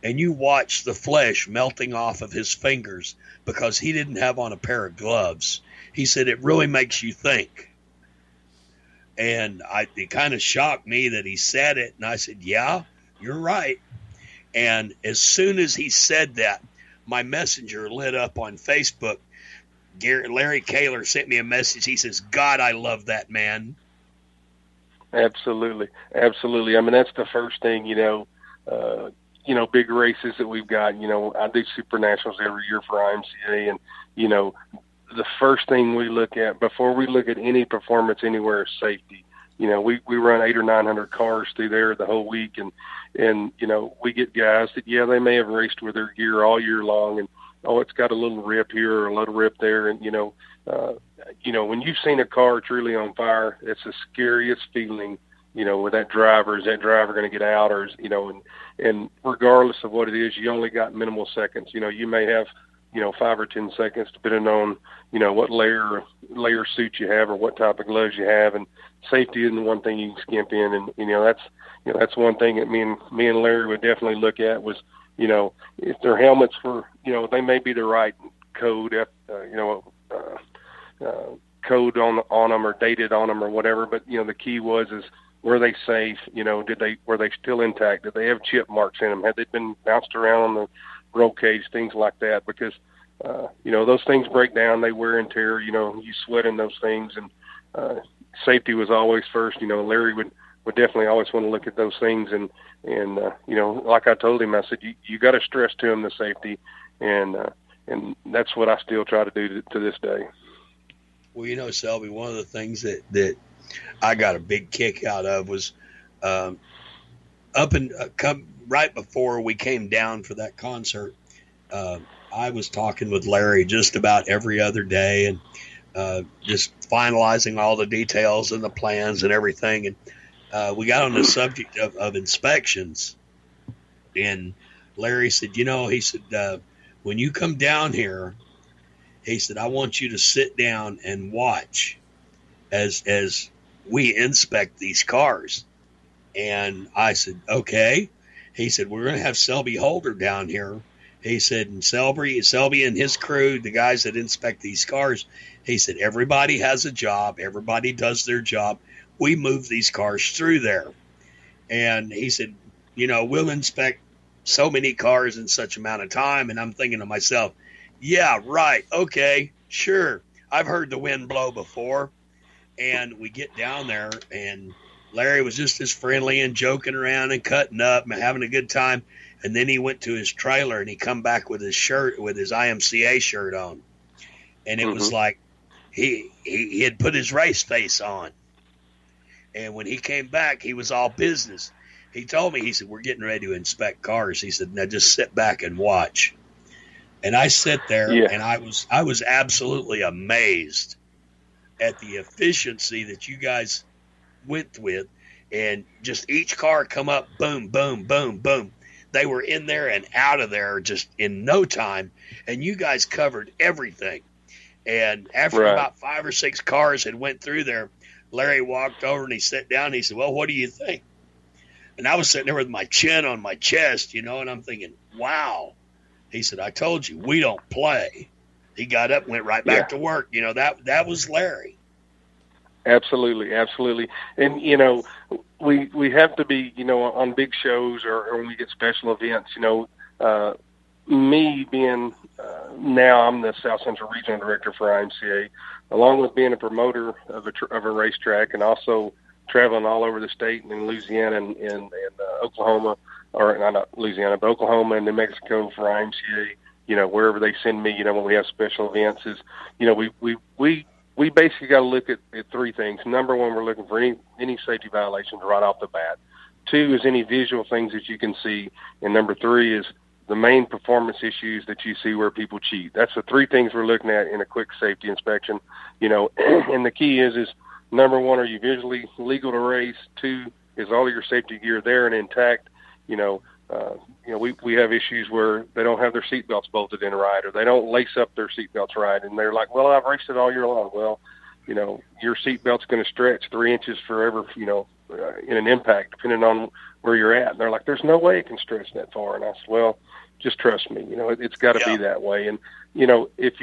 B: and you watch the flesh melting off of his fingers because he didn't have on a pair of gloves, he said, it really makes you think. And it kind of shocked me that he said it. And I said, yeah, you're right. And as soon as he said that, my messenger lit up on Facebook. Larry Kahler sent me a message. He says, God, I love that man.
U: Absolutely. Absolutely. I mean, that's the first thing, big races that we've got. I do Super Nationals every year for IMCA, and, the first thing we look at before we look at any performance anywhere is safety. We run 800 or 900 cars through there the whole week, and we get guys that, they may have raced with their gear all year long, and, it's got a little rip here or a little rip there. And, when you've seen a car truly on fire, it's the scariest feeling, with that driver. Is that driver going to get out, or and regardless of what it is, you only got minimal seconds. You may have, 5 or 10 seconds, depending on, what layer suit you have or what type of gloves you have. And safety isn't the one thing you can skimp in. And, that's one thing that me and Larry would definitely look at was, if their helmets were, they may be the right code, code on them or dated on them or whatever. But, the key is were they safe? Were they still intact? Did they have chip marks in them? Had they been bounced around on the roll cage, things like that? Because, those things break down, they wear and tear, you sweat in those things. And safety was always first. Larry would definitely always want to look at those things. And like I told him, I said, you got to stress to him the safety. And that's what I still try to do to this day.
B: Well, Selby, one of the things that I got a big kick out of was right before we came down for that concert, I was talking with Larry just about every other day and just finalizing all the details and the plans and everything. And we got on the subject of inspections. And Larry said, he said, when you come down here, he said, I want you to sit down and watch as we inspect these cars. And I said, okay. He said, we're going to have Selby Holder down here. He said, and Selby and his crew, the guys that inspect these cars, he said, everybody has a job. Everybody does their job. We move these cars through there. And he said, we'll inspect so many cars in such amount of time. And I'm thinking to myself, yeah, right. Okay, sure. I've heard the wind blow before. And we get down there, and Larry was just as friendly and joking around and cutting up and having a good time. And then he went to his trailer, and he come back with his shirt, with his IMCA shirt on. And it was like he had put his race face on. And when he came back, he was all business. He told me, he said, we're getting ready to inspect cars. He said, now just sit back and watch. And I sit there, and I was absolutely amazed at the efficiency that you guys went with. And just each car come up, boom, boom, boom, boom. They were in there and out of there just in no time. And you guys covered everything. And after about 5 or 6 cars had went through there, Larry walked over and he sat down and he said, well, what do you think? And I was sitting there with my chin on my chest, and I'm thinking, wow. He said, I told you, we don't play. He got up and went right back to work. That was Larry.
U: Absolutely, absolutely. And, we have to be, on big shows or when we get special events, me being now I'm the South Central Regional Director for IMCA, along with being a promoter of a racetrack and also traveling all over the state and in Louisiana and Oklahoma, or not Louisiana, but Oklahoma and New Mexico for IMCA, wherever they send me, when we have special events is, we basically got to look at 3 things. Number 1, we're looking for any safety violations right off the bat. 2 is any visual things that you can see. And number 3 is the main performance issues that you see where people cheat. That's the 3 things we're looking at in a quick safety inspection, and the key is number 1, are you visually legal to race? 2, is all your safety gear there and intact? We have issues where they don't have their seatbelts bolted in right, or they don't lace up their seatbelts right, and they're like, well, I've raced it all year long. Well, your seatbelt's going to stretch 3 inches forever, in an impact, depending on where you're at. And they're like, there's no way it can stretch that far. And I said, well, just trust me. It's got to be that way. And if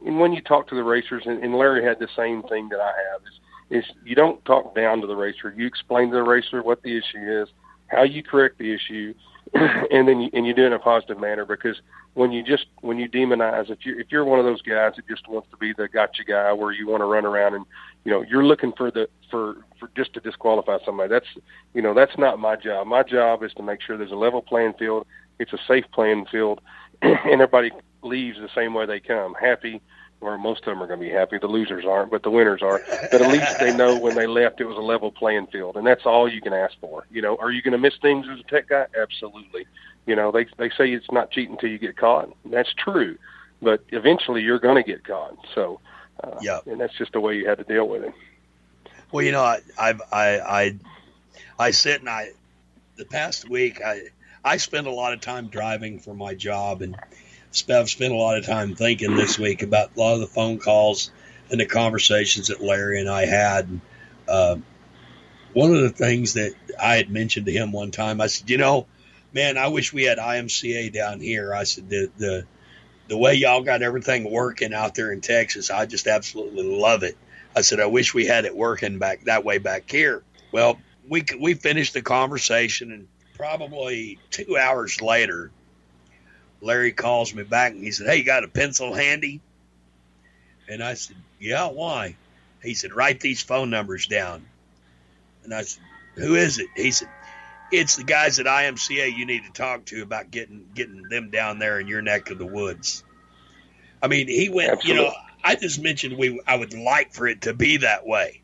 U: when you talk to the racers, and Larry had the same thing that I have, is you don't talk down to the racer. You explain to the racer what the issue is, how you correct the issue, and then you do it in a positive manner. Because when you demonize, if you're one of those guys that just wants to be the gotcha guy, where you want to run around and you're looking for just to disqualify somebody, that's not my job. My job is to make sure there's a level playing field. It's a safe playing field, and everybody leaves the same way they come, happy. Or most of them are going to be happy. The losers aren't, but the winners are. But at least they know when they left it was a level playing field, and that's all you can ask for. Are you going to miss things as a tech guy? Absolutely. They say it's not cheating until you get caught. That's true, but eventually you're going to get caught. So, and that's just the way you had to deal with it.
B: Well, I sit and the past week I spend a lot of time driving for my job, and I've spent a lot of time thinking this week about a lot of the phone calls and the conversations that Larry and I had. One of the things that I had mentioned to him one time, I said, man, I wish we had IMCA down here. I said, the way y'all got everything working out there in Texas, I just absolutely love it. I said, I wish we had it working that way back here. Well, we finished the conversation, and probably 2 hours later, Larry calls me back and he said, hey, you got a pencil handy? And I said, yeah, why? He said, write these phone numbers down. And I said, who is it? He said, it's the guys at IMCA you need to talk to about getting them down there in your neck of the woods. I mean, he went,
U: Absolutely.
B: I just mentioned I would like for it to be that way.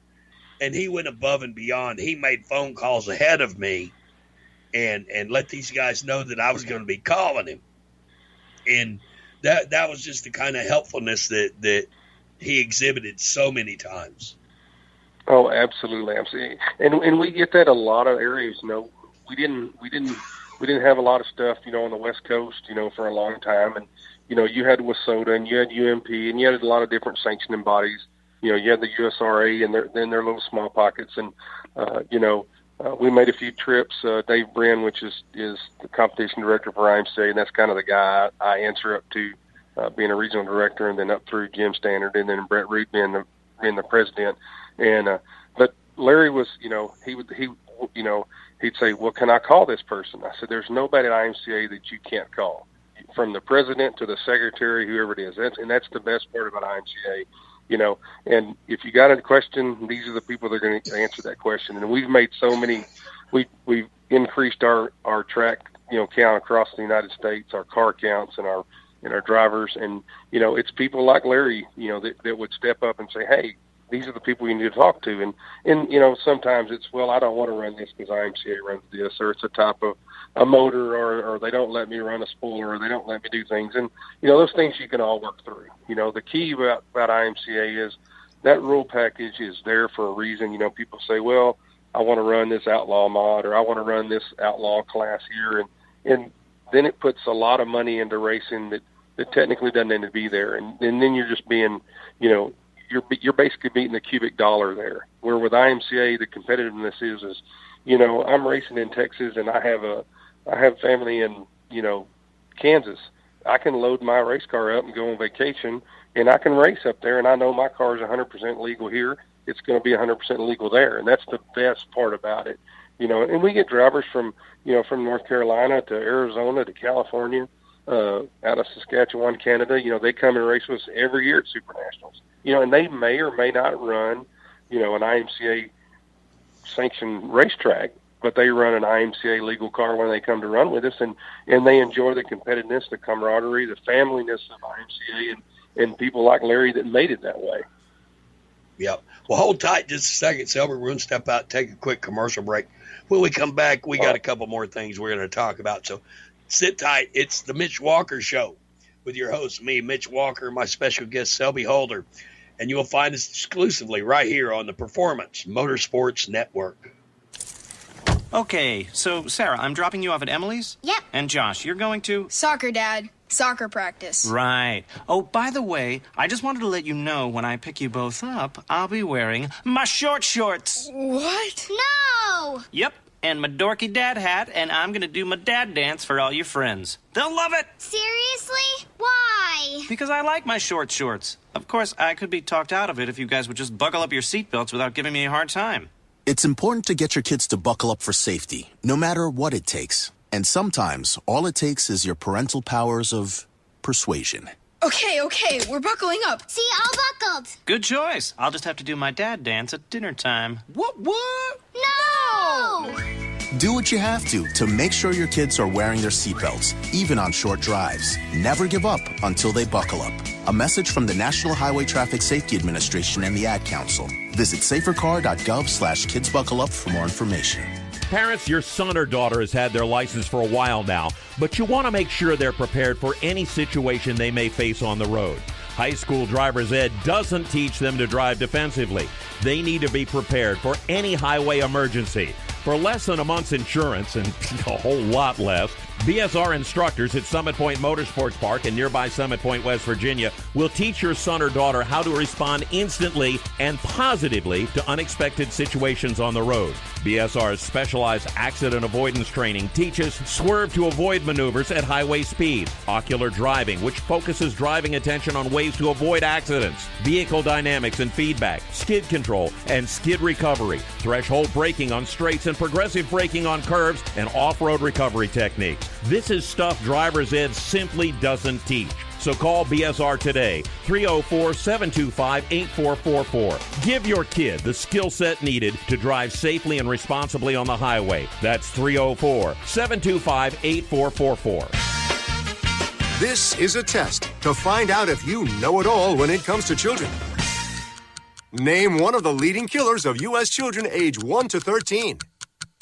B: And he went above and beyond. He made phone calls ahead of me and let these guys know that I was going to be calling him. And that was just the kind of helpfulness that he exhibited so many times.
U: Oh, absolutely. And we get that a lot of areas. We didn't have a lot of stuff, on the West Coast, for a long time. And you had WSOTA and you had UMP and you had a lot of different sanctioning bodies. You had the USRA and their little small pockets. And we made a few trips. Dave Brin, which is the competition director for IMCA, and that's kind of the guy I answer up to, being a regional director, and then up through Jim Standard, and then Brett Root being the president. And but Larry was, he'd say, well, can I call this person? I said, there's nobody at IMCA that you can't call, from the president to the secretary, whoever it is. That's the best part about IMCA. And if you got a question, these are the people that are going to answer that question. And we've made so many, we've increased our track, count across the United States, our car counts and our and our drivers. And, it's people like Larry, that would step up and say, hey, these are the people you need to talk to. And sometimes it's, well, I don't want to run this because IMCA runs this, or it's a type of a motor, or they don't let me run a spoiler, or they don't let me do things. And, those things you can all work through. The key about IMCA is that rule package is there for a reason. People say, well, I want to run this outlaw mod, or I want to run this outlaw class here. And then it puts a lot of money into racing that technically doesn't need to be there. And then you're just being, you're basically beating the cubic dollar there. Where with IMCA, the competitiveness is, I'm racing in Texas and I have family in, Kansas. I can load my race car up and go on vacation, and I can race up there, and I know my car is 100% legal here. It's going to be 100% legal there, and that's the best part about it. And we get drivers from North Carolina to Arizona to California, out of Saskatchewan, Canada. They come and race with us every year at Super Nationals. And they may or may not run, an IMCA sanctioned racetrack, but they run an IMCA legal car when they come to run with us, and they enjoy the competitiveness, the camaraderie, the familyness of IMCA, and people like Larry that made it that way.
B: Yep. Well, hold tight just a second, Selby. We're going to step out, take a quick commercial break. When we come back, we got a couple more things we're going to talk about. So sit tight. It's the Mitch Walker Show with your host, me, Mitch Walker, my special guest, Selby Holder. And you'll find us exclusively right here on the Performance Motorsports Network.
C: Okay, so Sarah, I'm dropping you off at Emily's?
D: Yep.
C: And Josh, you're going to?
D: Soccer, Dad. Soccer practice.
C: Right. Oh, by the way, I just wanted to let you know when I pick you both up, I'll be wearing my short shorts.
D: What?
V: No!
C: Yep, and my dorky dad hat, and I'm going to do my dad dance for all your friends. They'll love it!
V: Seriously? Why?
C: Because I like my short shorts. Of course, I could be talked out of it if you guys would just buckle up your seatbelts without giving me a hard time.
T: It's important to get your kids to buckle up for safety, no matter what it takes. And sometimes, all it takes is your parental powers of persuasion.
D: Okay, we're buckling up.
V: See, all buckled.
C: Good choice. I'll just have to do my dad dance at dinner time. What?
V: No!
T: Do what you have to make sure your kids are wearing their seatbelts, even on short drives. Never give up until they buckle up. A message from the National Highway Traffic Safety Administration and the Ad Council. Visit safercar.gov/kidsbuckleup for more information.
I: Parents, your son or daughter has had their license for a while now, but you want to make sure they're prepared for any situation they may face on the road. High school driver's ed doesn't teach them to drive defensively. They need to be prepared for any highway emergency. For less than a month's insurance, and a whole lot less, BSR instructors at Summit Point Motorsports Park in nearby Summit Point, West Virginia, will teach your son or daughter how to respond instantly and positively to unexpected situations on the road. BSR's specialized accident avoidance training teaches swerve to avoid maneuvers at highway speed, ocular driving, which focuses driving attention on ways to avoid accidents, vehicle dynamics and feedback, skid control and skid recovery, threshold braking on straights and progressive braking on curves, and off-road recovery techniques. This is stuff driver's ed simply doesn't teach. So call BSR today, 304-725-8444. Give your kid the skill set needed to drive safely and responsibly on the highway. That's 304-725-8444.
X: This is a test to find out if you know it all when it comes to children. Name one of the leading killers of U.S. children age 1 to 13.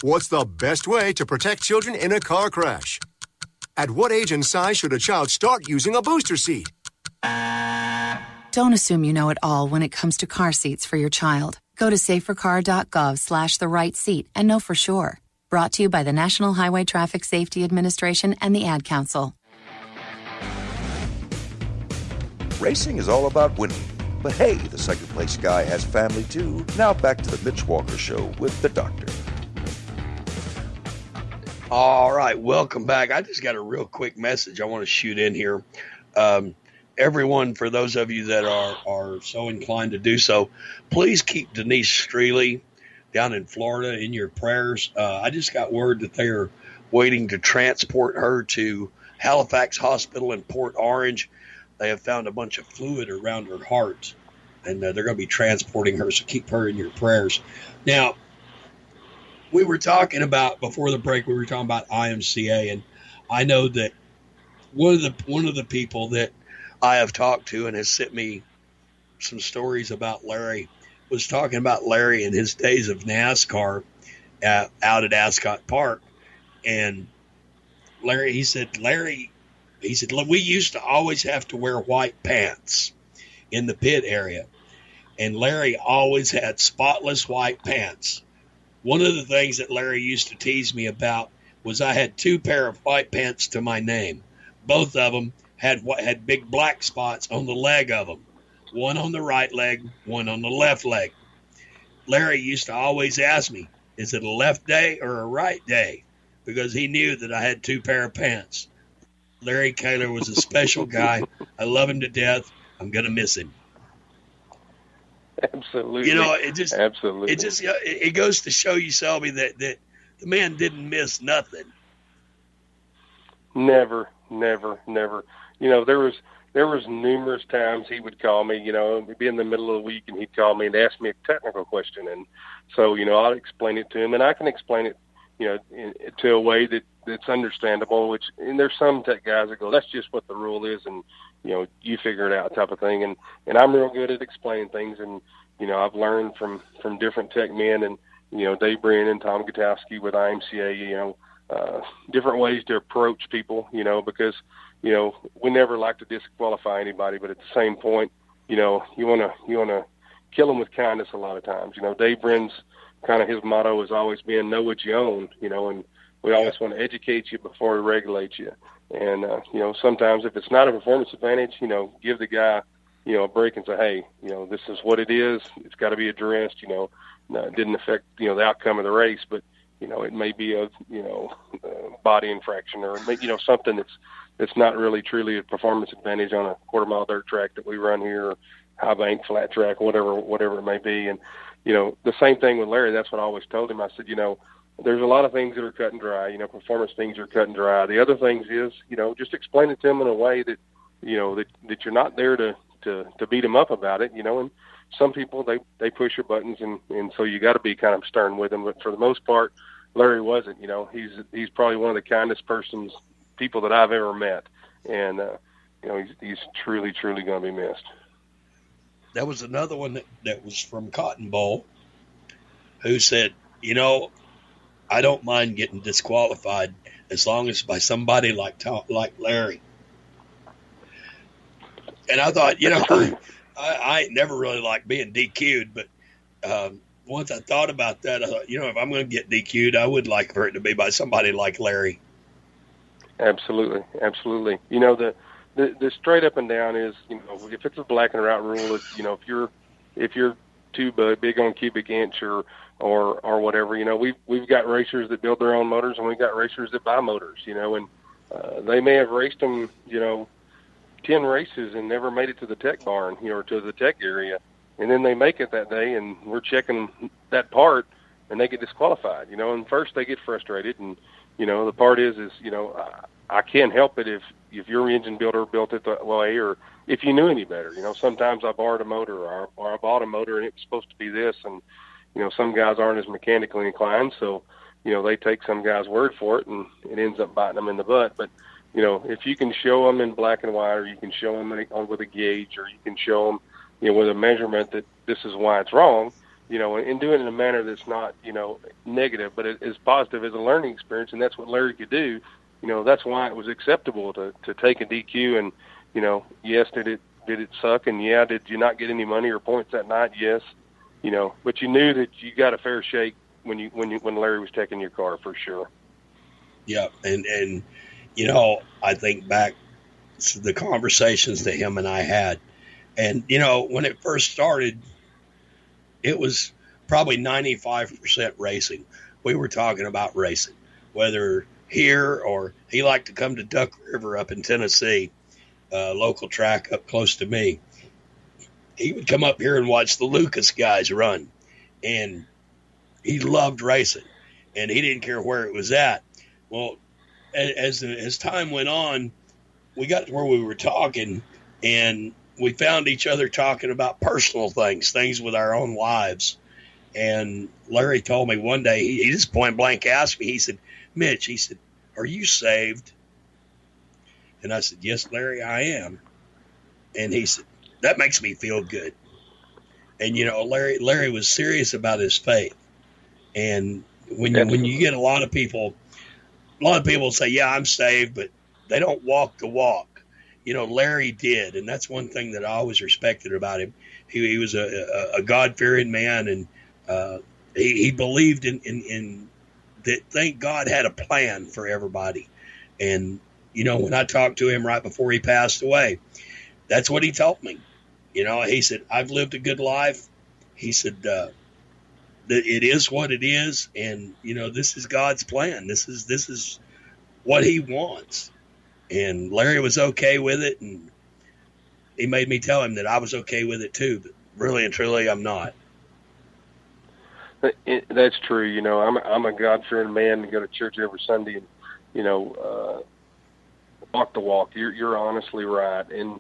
X: What's the best way to protect children in a car crash? At what age and size should a child start using a booster seat?
Y: Don't assume you know it all when it comes to car seats for your child. Go to safercar.gov/the-right-seat and know for sure. Brought to you by the National Highway Traffic Safety Administration and the Ad Council.
A: Racing is all about winning. But hey, the second place guy has family too. Now back to the Mitch Walker Show with the doctor.
B: All right, welcome back. I just got a real quick message I want to shoot in here. Everyone, for those of you that are so inclined to do so, please keep Denise Streely down in Florida in your prayers. I just got word that they're waiting to transport her to Halifax Hospital in Port Orange. They have found a bunch of fluid around her heart, and they're going to be transporting her, so keep her in your prayers. Now, we were talking about, before the break, we were talking about IMCA, and I know that one of the people that I have talked to and has sent me some stories about Larry was talking about Larry in his days of NASCAR out at Ascot Park. And he said, look, we used to always have to wear white pants in the pit area. And Larry always had spotless white pants. One of the things that Larry used to tease me about was I had 2 pair of white pants to my name. Both of them had big black spots on the leg of them. One on the right leg, one on the left leg. Larry used to always ask me, is it a left day or a right day? Because he knew that I had 2 pair of pants. Larry Kahler was a special guy. I love him to death. I'm going to miss him.
U: Absolutely. Absolutely.
B: It goes to show you, Selby, that the man didn't miss nothing.
U: Never. There was numerous times he would call me, it'd be in the middle of the week, and he'd call me and ask me a technical question. And so, I'd explain it to him, and I can explain it, to a way that's understandable, and there's some tech guys that go, that's just what the rule is, and, you figure it out type of thing. And I'm real good at explaining things, and, I've learned from different tech men, and, Dave Brin and Tom Gutowski with IMCA, different ways to approach people, because, we never like to disqualify anybody, but at the same point, you want to kill them with kindness a lot of times. Dave Brin's kind of his motto has always been know what you own, and we always want to educate you before we regulate you. And, sometimes if it's not a performance advantage, give the guy, a break and say, hey, this is what it is. It's got to be addressed. It didn't affect, the outcome of the race, but, it may be a, body infraction, or maybe, something that's not really truly a performance advantage on a quarter-mile dirt track that we run here, or high bank, flat track, whatever it may be. And, the same thing with Larry. That's what I always told him. I said, there's a lot of things that are cut and dry. Performance things are cut and dry. The other things is, just explain it to them in a way that, that you're not there to beat them up about it, and some people, they push your buttons, and so you got to be kind of stern with them. But for the most part, Larry wasn't. He's probably one of the kindest people that I've ever met, and he's truly going to be missed.
B: That was another one that was from Cotton Bowl, who said, I don't mind getting disqualified as long as it's by somebody like Larry. And I thought, I ain't never really liked being DQ'd, but once I thought about that, I thought, if I'm going to get DQ'd, I would like for it to be by somebody like Larry.
U: Absolutely. The straight up and down is, if it's a black and white rule, it's, if you're too big on cubic inch or whatever, we've got racers that build their own motors, and we've got racers that buy motors, and they may have raced them, 10 races and never made it to the tech barn, or to the tech area. And then they make it that day, and we're checking that part, and they get disqualified, and first they get frustrated. And, the part is, I can't help it if your engine builder built it that way, or if you knew any better. Sometimes I borrowed a motor, or I bought a motor and it was supposed to be this, and, some guys aren't as mechanically inclined, so, they take some guy's word for it, and it ends up biting them in the butt. But, if you can show them in black and white, or you can show them with a gauge, or you can show them, with a measurement that this is why it's wrong, and do it in a manner that's not, negative, but it is positive as a learning experience, and that's what Larry could do. That's why it was acceptable to take a DQ, and, yes, did it suck? And yeah, did you not get any money or points that night? Yes. But you knew that you got a fair shake when Larry was taking your car, for sure.
B: Yeah. And, I think back to the conversations that him and I had, and, when it first started, it was probably 95% racing. We were talking about racing, whether here or he liked to come to Duck River up in Tennessee, local track up close to me. He would come up here and watch the Lucas guys run, and he loved racing, and he didn't care where it was at. Well, as time went on, we got to where we were talking, and we found each other talking about personal things with our own lives. And Larry told me one day, he just point blank asked me, he said, Mitch, he said, are you saved? And I said, yes, Larry, I am. And he said, that makes me feel good. And, Larry was serious about his faith. And when you get a lot of people say, yeah, I'm saved, but they don't walk the walk. Larry did. And that's one thing that I always respected about him. He was a God-fearing man, and he believed in that. Thank God had a plan for everybody. And, when I talked to him right before he passed away, that's what he told me. He said, I've lived a good life. He said, that it is what it is. And, this is God's plan. This is what he wants. And Larry was okay with it. And he made me tell him that I was okay with it too. But really and truly, I'm not.
U: That's true. I'm a God-fearing man and go to church every Sunday and, walk the walk. You're honestly right. And,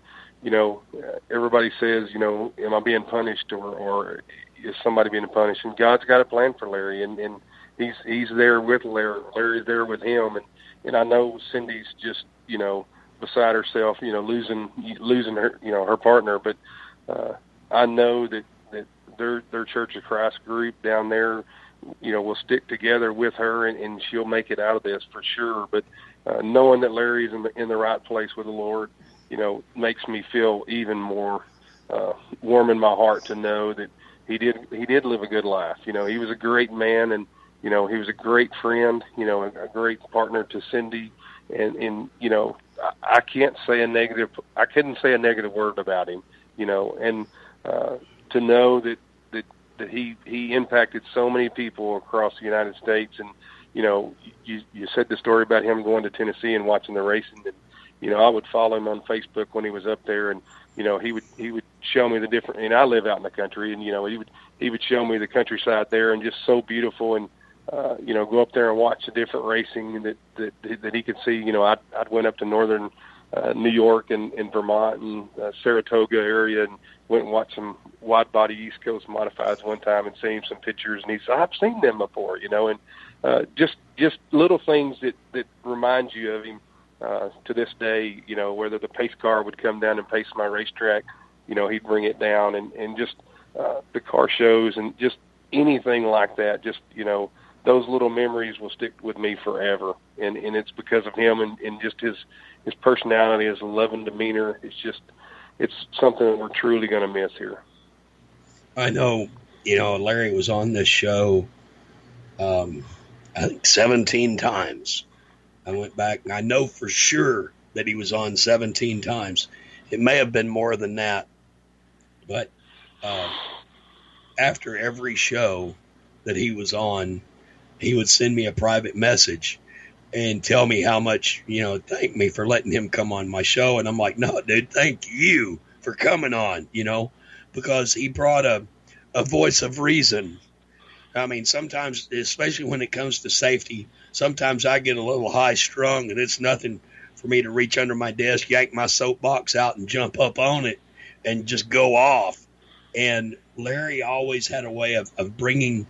U: everybody says, am I being punished or is somebody being punished? And God's got a plan for Larry, and he's there with Larry. Larry's there with him. And I know Cindy's just, beside herself, losing her, her partner. But I know that their Church of Christ group down there, will stick together with her, and she'll make it out of this for sure. But knowing that Larry's in the right place with the Lord, makes me feel even more warm in my heart to know that he did live a good life. He was a great man, and he was a great friend. A great partner to Cindy, and I can't say a negative. I couldn't say a negative word about him. And to know that he impacted so many people across the United States, and you said the story about him going to Tennessee and watching the racing, and I would follow him on Facebook when he was up there, and he would show me the different. And I live out in the country, and he would show me the countryside there, and just so beautiful, and go up there and watch the different racing that he could see. I'd went up to northern New York and Vermont and Saratoga area, and went and watched some wide body East Coast modifieds one time and seen some pictures, and he said, I've seen them before, and just little things that remind you of him to this day. Whether the pace car would come down and pace my racetrack, he'd bring it down, and just the car shows and just anything like that. Just those little memories will stick with me forever, and it's because of him and just his personality, his loving demeanor. It's something that we're truly going to miss here.
B: I know, Larry was on this show, I think 17 times. I went back, and I know for sure that he was on 17 times. It may have been more than that. But after every show that he was on, he would send me a private message and tell me how much, thank me for letting him come on my show. And I'm like, no, dude, thank you for coming on, because he brought a voice of reason. I mean, sometimes, especially when it comes to safety, sometimes I get a little high strung, and it's nothing for me to reach under my desk, yank my soapbox out and jump up on it and just go off. And Larry always had a way of bringing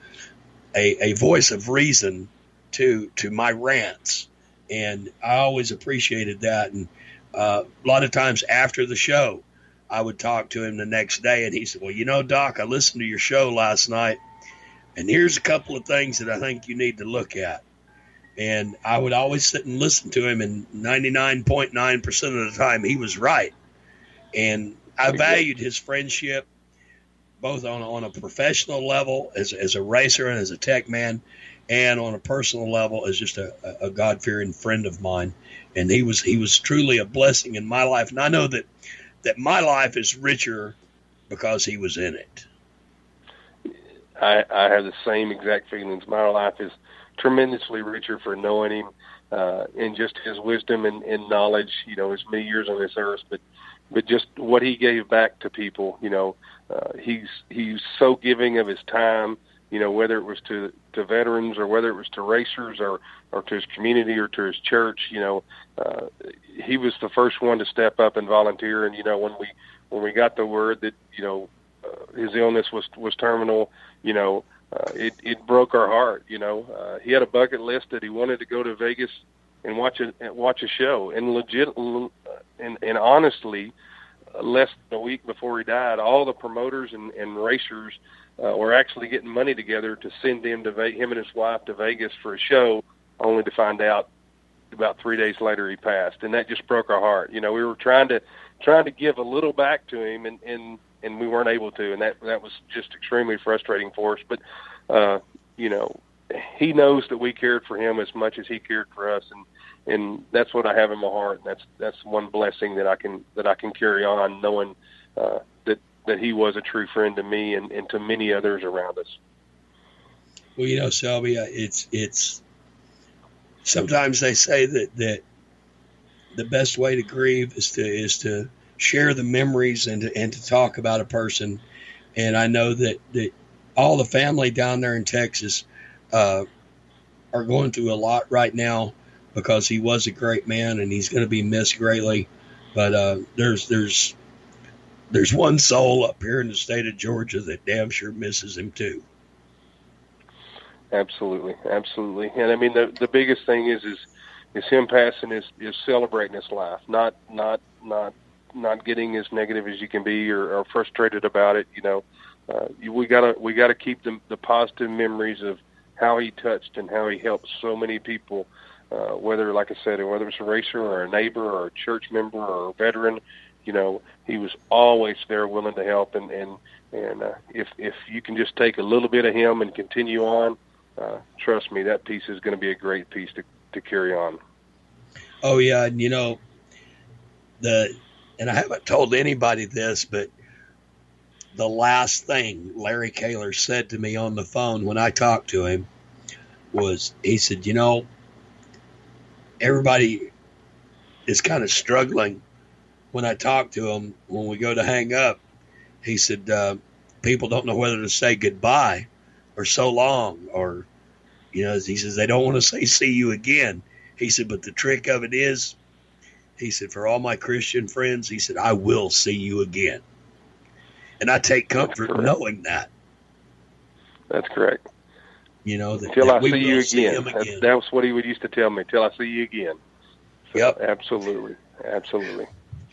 B: a voice of reason to my rants, and I always appreciated that. And a lot of times after the show, I would talk to him the next day, and he said, well, Doc, I listened to your show last night, and here's a couple of things that I think you need to look at. And I would always sit and listen to him, and 99.9% of the time he was right. And I valued his friendship, both on a professional level as a racer and as a tech man, and on a personal level as just a God-fearing friend of mine. And he was truly a blessing in my life. And I know that my life is richer because he was in it.
U: I have the same exact feelings. My life is tremendously richer for knowing him, and just his wisdom and knowledge, his many years on this earth, but just what he gave back to people. He's so giving of his time, whether it was to veterans or whether it was to racers or to his community or to his church. He was the first one to step up and volunteer. And, when we got the word that, his illness was terminal, it broke our heart. He had a bucket list that he wanted to go to Vegas and watch a show, and and honestly, less than a week before he died, all the promoters and racers were actually getting money together to send him him and his wife to Vegas for a show, only to find out about 3 days later he passed, and that just broke our heart. We were trying to give a little back to him, and we weren't able to, and that was just extremely frustrating for us. But he knows that we cared for him as much as he cared for us, and that's what I have in my heart. That's one blessing that I can carry on, knowing that he was a true friend to me and to many others around us.
B: Well, Selby, it's sometimes they say that the best way to grieve is to share the memories and to talk about a person. And I know that all the family down there in Texas are going through a lot right now because he was a great man and he's going to be missed greatly. But there's one soul up here in the state of Georgia that damn sure misses him too.
U: Absolutely. And I mean, the biggest thing is him passing is celebrating his life, not getting as negative as you can be or frustrated about it. We gotta keep the positive memories of how he touched and how he helped so many people, whether, like I said, whether it's a racer or a neighbor or a church member or a veteran. He was always there willing to help, and if you can just take a little bit of him and continue on, trust me, that piece is going to be a great piece to carry on.
B: Oh yeah, and and I haven't told anybody this, but the last thing Larry Kahler said to me on the phone when I talked to him was, he said, everybody is kind of struggling when I talk to him when we go to hang up. He said, people don't know whether to say goodbye or so long, or, he says they don't want to say see you again. He said, but the trick of it is, he said, for all my Christian friends, he said, I will see you again. And I take comfort knowing that.
U: That's correct.
B: That
U: I
B: we
U: see you
B: will see him
U: again.
B: again.
U: That was what he would used to tell me, till I see you again. So,
B: yep.
U: Absolutely.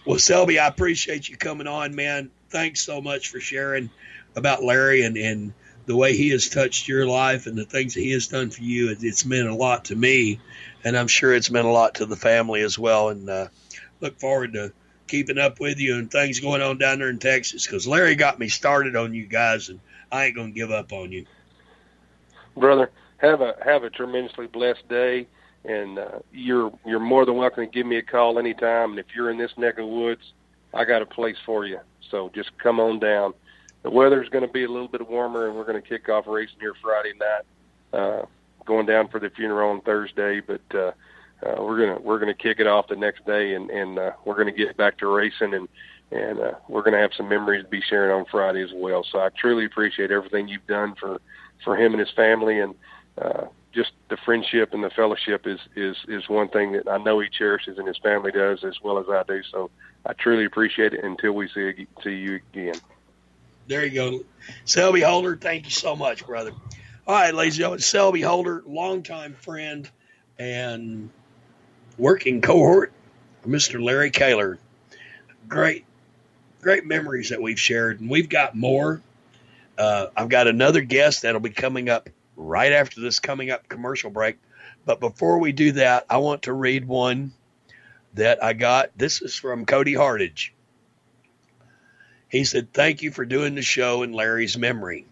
B: Well, Selby, I appreciate you coming on, man. Thanks so much for sharing about Larry and the way he has touched your life and the things that he has done for you. It's meant a lot to me, and I'm sure it's meant a lot to the family as well. And look forward to keeping up with you and things going on down there in Texas, because Larry got me started on you guys, and I ain't going to give up on you.
U: Brother, have a tremendously blessed day, and you're more than welcome to give me a call anytime. And if you're in this neck of woods, I got a place for you. So just come on down. The weather's going to be a little bit warmer, and we're going to kick off racing here Friday night, going down for the funeral on Thursday. But we're gonna kick it off the next day, and we're going to get back to racing, and we're going to have some memories to be sharing on Friday as well. So I truly appreciate everything you've done for him and his family, and just the friendship and the fellowship is one thing that I know he cherishes and his family does as well as I do. So I truly appreciate it until we see you again.
B: There you go. Selby Holder, thank you so much, brother. All right, ladies and gentlemen, Selby Holder, longtime friend and working cohort, Mr. Larry Kahler. Great memories that we've shared, and we've got more. I've got another guest that'll be coming up right after this coming up commercial break. But before we do that, I want to read one that I got. This is from Cody Hardage. He said, thank you for doing the show in Larry's memory.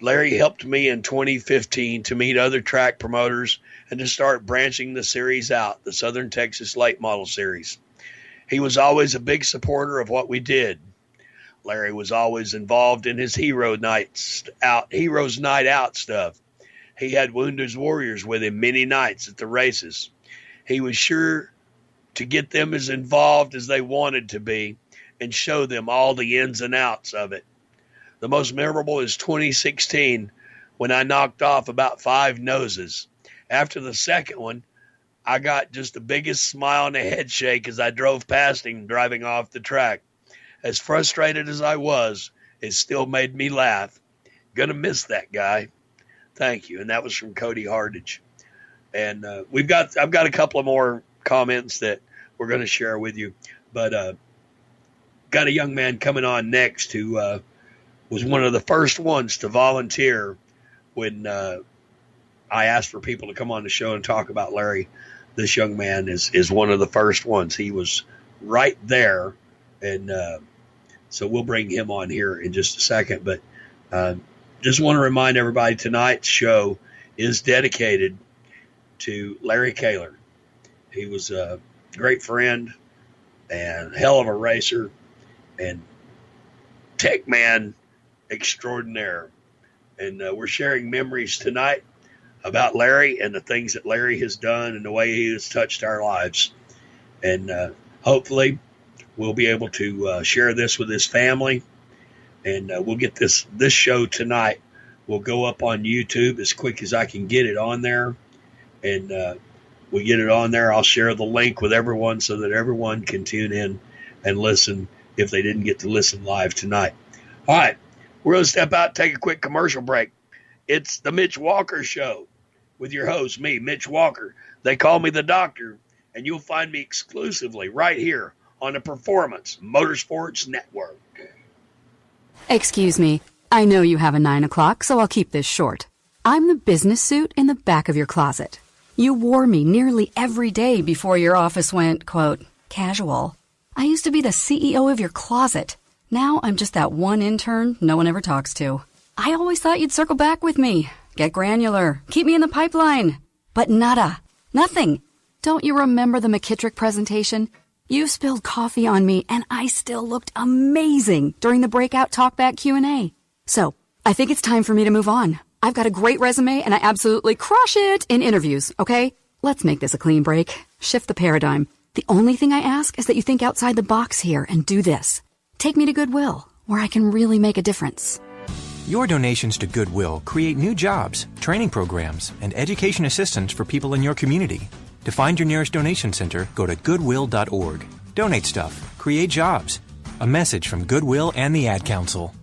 B: Larry helped me in 2015 to meet other track promoters and to start branching the series out, the Southern Texas Late Model Series. He was always a big supporter of what we did. Larry was always involved in his Heroes Night Out stuff. He had Wounded Warriors with him many nights at the races. He was sure to get them as involved as they wanted to be and show them all the ins and outs of it. The most memorable is 2016, when I knocked off about 5 noses. After the second one, I got just the biggest smile and a head shake as I drove past him driving off the track. As frustrated as I was, it still made me laugh. Gonna miss that guy. Thank you. And that was from Cody Hardage. And I've got a couple of more comments that we're going to share with you. But got a young man coming on next who was one of the first ones to volunteer when I asked for people to come on the show and talk about Larry. This young man is one of the first ones. He was right there, and so we'll bring him on here in just a second. But just want to remind everybody, tonight's show is dedicated to Larry Kahler. He was a great friend and hell of a racer and tech man extraordinaire. And we're sharing memories tonight about Larry and the things that Larry has done and the way he has touched our lives. And hopefully we'll be able to share this with his family. And we'll get this show tonight. We'll go up on YouTube as quick as I can get it on there. And we get it on there. I'll share the link with everyone so that everyone can tune in and listen if they didn't get to listen live tonight. All right. We're going to step out and take a quick commercial break. It's the Mitch Walker Show with your host, me, Mitch Walker. They call me the Doctor, and you'll find me exclusively right here on the Performance Motorsports Network.
E: Excuse me. I know you have a 9 o'clock, so I'll keep this short. I'm the business suit in the back of your closet. You wore me nearly every day before your office went, quote, casual. I used to be the CEO of your closet. Now I'm just that one intern no one ever talks to. I always thought you'd circle back with me, get granular, keep me in the pipeline. But nada. Nothing. Don't you remember the McKittrick presentation? You spilled coffee on me, and I still looked amazing during the breakout talkback Q&A. So, I think it's time for me to move on. I've got a great resume, and I absolutely crush it in interviews, okay? Let's make this a clean break. Shift the paradigm. The only thing I ask is that you think outside the box here and do this. Take me to Goodwill, where I can really make a difference.
F: Your donations to Goodwill create new jobs, training programs, and education assistance for people in your community. To find your nearest donation center, go to goodwill.org. Donate stuff. Create jobs. A message from Goodwill and the Ad Council.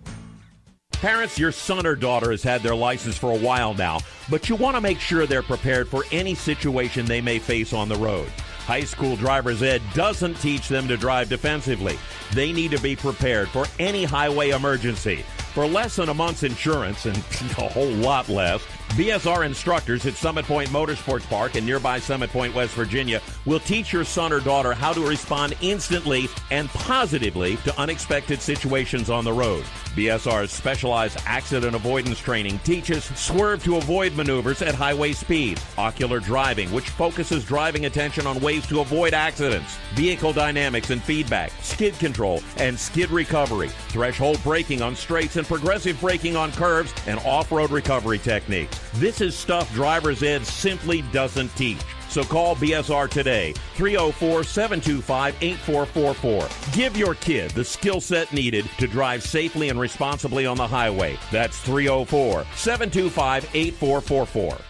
I: Parents, your son or daughter has had their license for a while now, but you want to make sure they're prepared for any situation they may face on the road. High school driver's ed doesn't teach them to drive defensively. They need to be prepared for any highway emergency. For less than a month's insurance, and a whole lot less, BSR instructors at Summit Point Motorsports Park in nearby Summit Point, West Virginia, will teach your son or daughter how to respond instantly and positively to unexpected situations on the road. BSR's specialized accident avoidance training teaches swerve to avoid maneuvers at highway speed, ocular driving, which focuses driving attention on ways to avoid accidents, vehicle dynamics and feedback, skid control and skid recovery, threshold braking on straights and progressive braking on curves, and off-road recovery techniques. This is stuff driver's ed simply doesn't teach. So call BSR today, 304-725-8444. Give your kid the skill set needed to drive safely and responsibly on the highway. That's 304-725-8444.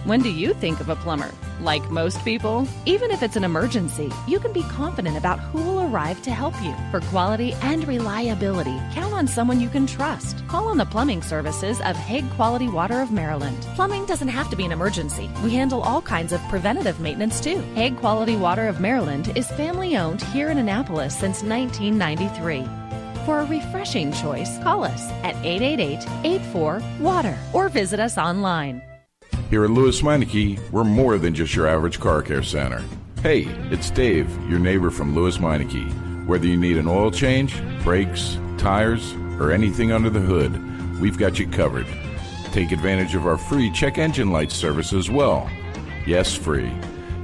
O: When do you think of a plumber? Like most people, even if it's an emergency, you can be confident about who will arrive to help you. For quality and reliability, count on someone you can trust. Call on the plumbing services of Hague Quality Water of Maryland. Plumbing doesn't have to be an emergency. We handle all kinds of preventative maintenance too. Hague Quality Water of Maryland is family owned here in Annapolis since 1993. For a refreshing choice, call us at 888-84-WATER or visit us online.
P: Here at Lewis Meineke, we're more than just your average car care center. Hey, it's Dave, your neighbor from Lewis Meineke. Whether you need an oil change, brakes, tires, or anything under the hood, we've got you covered. Take advantage of our free check engine light service as well. Yes, free.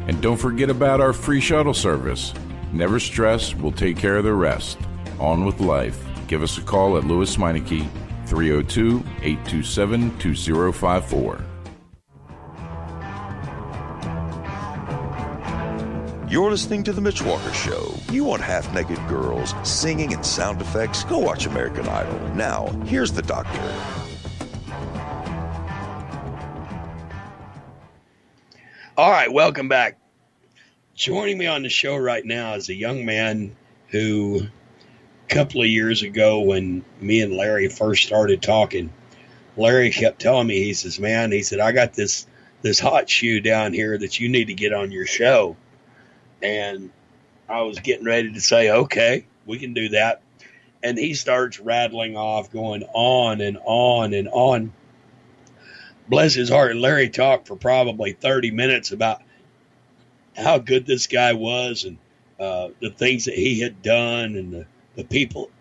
P: And don't forget about our free shuttle service. Never stress, we'll take care of the rest. On with life. Give us a call at Lewis Meineke, 302-827-2054.
A: You're listening to The Mitch Walker Show. You want half-naked girls, singing and sound effects? Go watch American Idol. Now, here's the doctor.
B: All right, welcome back. Joining me on the show right now is a young man who, a couple of years ago when me and Larry first started talking, Larry kept telling me, he says, man, he said, I got this hot shoe down here that you need to get on your show. And I was getting ready to say, okay, we can do that. And he starts rattling off, going on and on and on. Bless his heart, Larry talked for probably 30 minutes about how good this guy was and the things that he had done and the people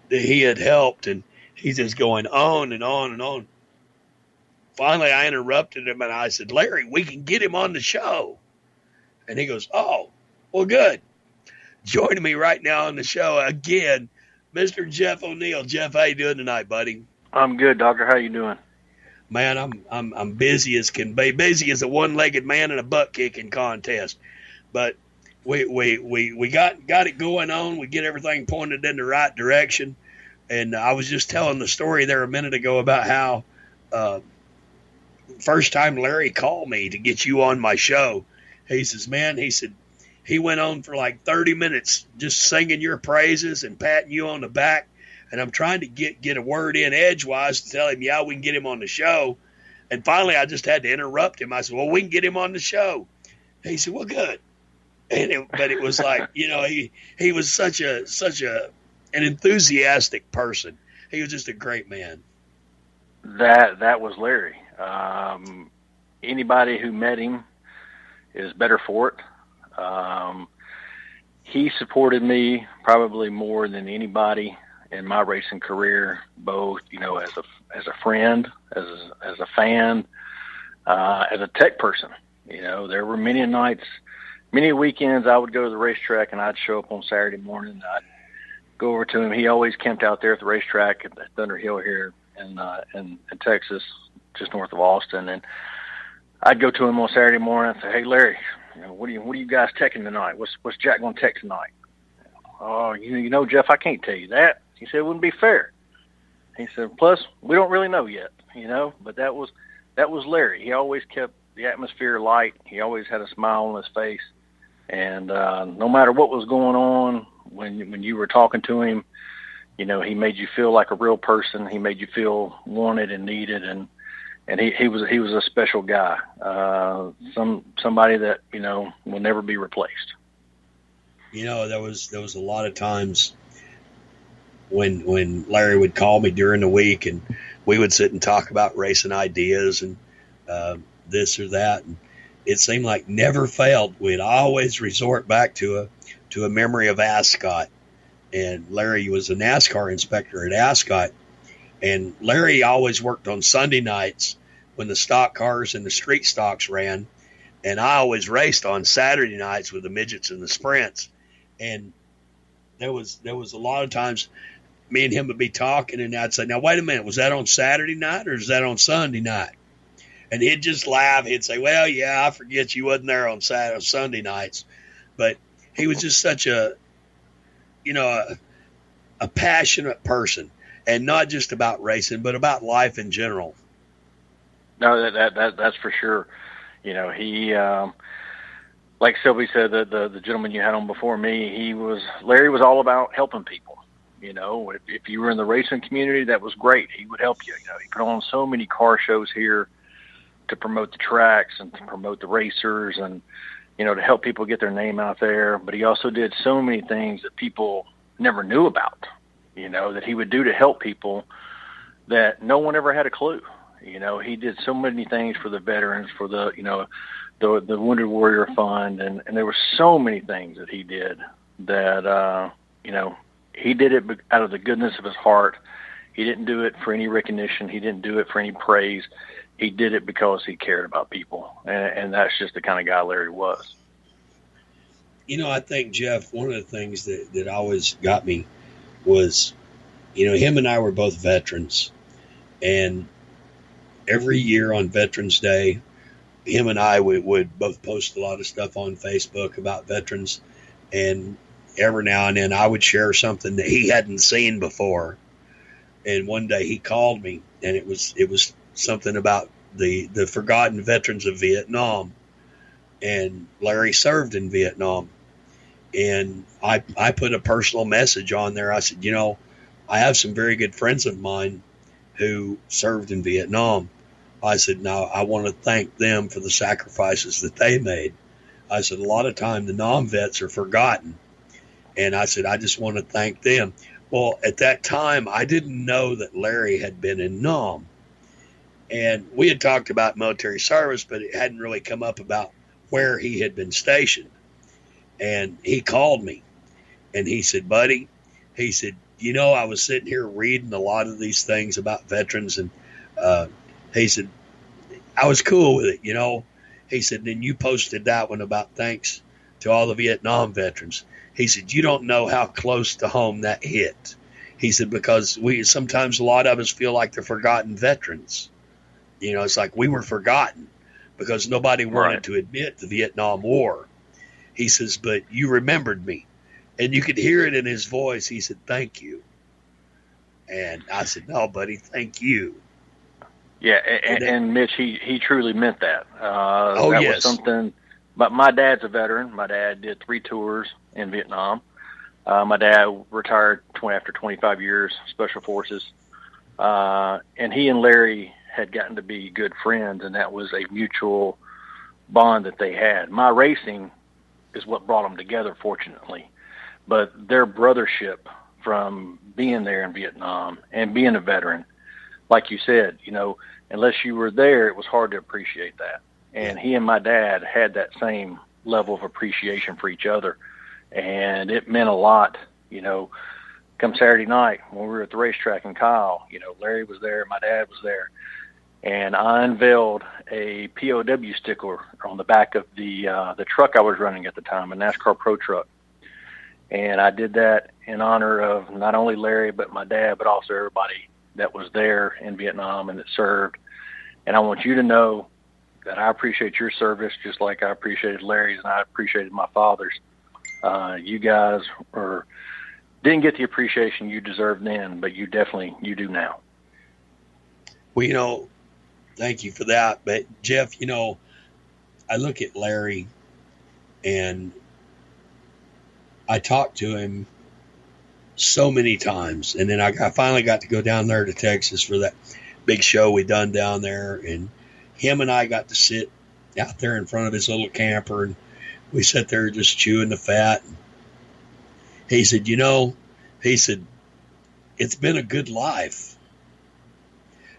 B: that he had helped. And he's just going on and on and on. Finally, I interrupted him and I said, Larry, we can get him on the show. And he goes, oh, well, good. Joining me right now on the show again, Mr. Jeff ONeal. Jeff, how you doing tonight, buddy?
G: I'm good, Doctor. How you doing?
B: Man, I'm busy as can be. Busy as a one-legged man in a butt kicking contest. But we got it going on. We get everything pointed in the right direction. And I was just telling the story there a minute ago about how first time Larry called me to get you on my show, he says, man, he said, he went on for like 30 minutes just singing your praises and patting you on the back. And I'm trying to get a word in edgewise to tell him, yeah, we can get him on the show. And finally, I just had to interrupt him. I said, well, we can get him on the show. He said, well, good. But it was like, you know, he was such an enthusiastic person. He was just a great man.
G: That was Larry. Anybody who met him is better for it. He supported me probably more than anybody in my racing career, both, you know, as a friend, as a fan, as a tech person. You know, there were many nights, many weekends I would go to the racetrack and I'd show up on Saturday morning. I'd go over to him. He always camped out there at the racetrack at Thunder Hill here in Texas, just north of Austin. And I'd go to him on Saturday morning and say, hey, Larry, you know, what are you guys teching tonight? What's Jack going to tech tonight? Oh, you know, Jeff, I can't tell you that. He said it wouldn't be fair. He said, plus, we don't really know yet, you know, but that was Larry. He always kept the atmosphere light. He always had a smile on his face. And no matter what was going on, when you were talking to him, you know, he made you feel like a real person. He made you feel wanted and needed. And he was a special guy, somebody that, you know, will never be replaced.
B: You know, there was a lot of times when Larry would call me during the week and we would sit and talk about racing ideas and this or that. And it seemed like never failed. We'd always resort back to a memory of Ascot. And Larry was a NASCAR inspector at Ascot. And Larry always worked on Sunday nights when the stock cars and the street stocks ran. And I always raced on Saturday nights with the midgets and the sprints. And there was a lot of times me and him would be talking, and I'd say, now, wait a minute, was that on Saturday night or is that on Sunday night? And he'd just laugh. He'd say, well, yeah, I forget you wasn't there on Sunday nights. But he was just such a passionate person, and not just about racing, but about life in general.
G: No, that's for sure. You know, he, like Selby said, the gentleman you had on before me, Larry was all about helping people. You know, if you were in the racing community, that was great. He would help you. You know, he put on so many car shows here to promote the tracks and to promote the racers and, you know, to help people get their name out there. But he also did so many things that people never knew about, you know, that he would do to help people that no one ever had a clue. You know, he did so many things for the veterans, for the, you know, the Wounded Warrior Fund, and there were so many things that he did that, you know, he did it out of the goodness of his heart. He didn't do it for any recognition. He didn't do it for any praise. He did it because he cared about people, and that's just the kind of guy Larry was.
B: You know, I think, Jeff, one of the things that always got me was, you know, him and I were both veterans, and every year on Veterans Day, him and I would both post a lot of stuff on Facebook about veterans, and every now and then I would share something that he hadn't seen before. And one day he called me, and it was something about the forgotten veterans of Vietnam. And Larry served in Vietnam. And I put a personal message on there. I said, you know, I have some very good friends of mine who served in Vietnam. I said, now I want to thank them for the sacrifices that they made. I said, a lot of time the non-vets are forgotten. And I said, I just want to thank them. Well, at that time, I didn't know that Larry had been in Nam. And we had talked about military service, but it hadn't really come up about where he had been stationed. And he called me and he said, buddy, he said, I was sitting here reading a lot of these things about veterans. And he said, I was cool with it, He said, then you posted that one about thanks to all the Vietnam veterans. He said, you don't know how close to home that hit. He said, because sometimes a lot of us feel like they're forgotten veterans. It's like we were forgotten because nobody wanted to admit the Vietnam War. He says, but you remembered me. And you could hear it in his voice. He said, thank you. And I said, no, buddy, thank you.
G: Yeah, and Mitch, he truly meant that.
B: That
G: yes. Was something. But my dad's a veteran. My dad did 3 tours in Vietnam. My dad retired after 25 years, Special Forces. And he and Larry had gotten to be good friends, and that was a mutual bond that they had. My racing is what brought them together, fortunately. But their brothership from being there in Vietnam and being a veteran, like you said, unless you were there, it was hard to appreciate that. And he and my dad had that same level of appreciation for each other. And it meant a lot, come Saturday night when we were at the racetrack in Kyle, Larry was there, my dad was there. And I unveiled a POW sticker on the back of the truck I was running at the time, a NASCAR Pro truck. And I did that in honor of not only Larry, but my dad, but also everybody that was there in Vietnam and that served. And I want you to know that I appreciate your service just like I appreciated Larry's and I appreciated my father's. You guys didn't get the appreciation you deserved then, but you do now.
B: Well, thank you for that. But Jeff, I look at Larry and I talked to him so many times. And then I finally got to go down there to Texas for that big show we done down there. And him and I got to sit out there in front of his little camper and we sat there just chewing the fat. And he said, it's been a good life.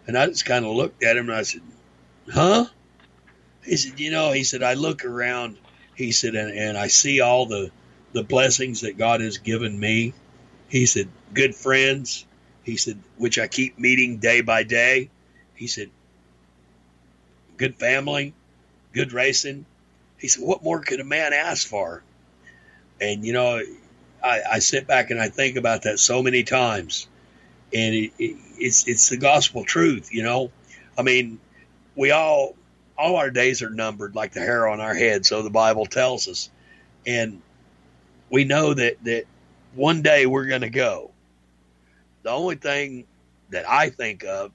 B: And I just kind of looked at him and I said, huh? He said, I look around, he said, and I see all the blessings that God has given me. He said, good friends. He said, which I keep meeting day by day. He said, good family, good racing. He said, what more could a man ask for? And, I sit back and I think about that so many times. And it's the gospel truth, I mean, all our days are numbered like the hair on our head, so the Bible tells us. And we know that one day we're going to go. The only thing that I think of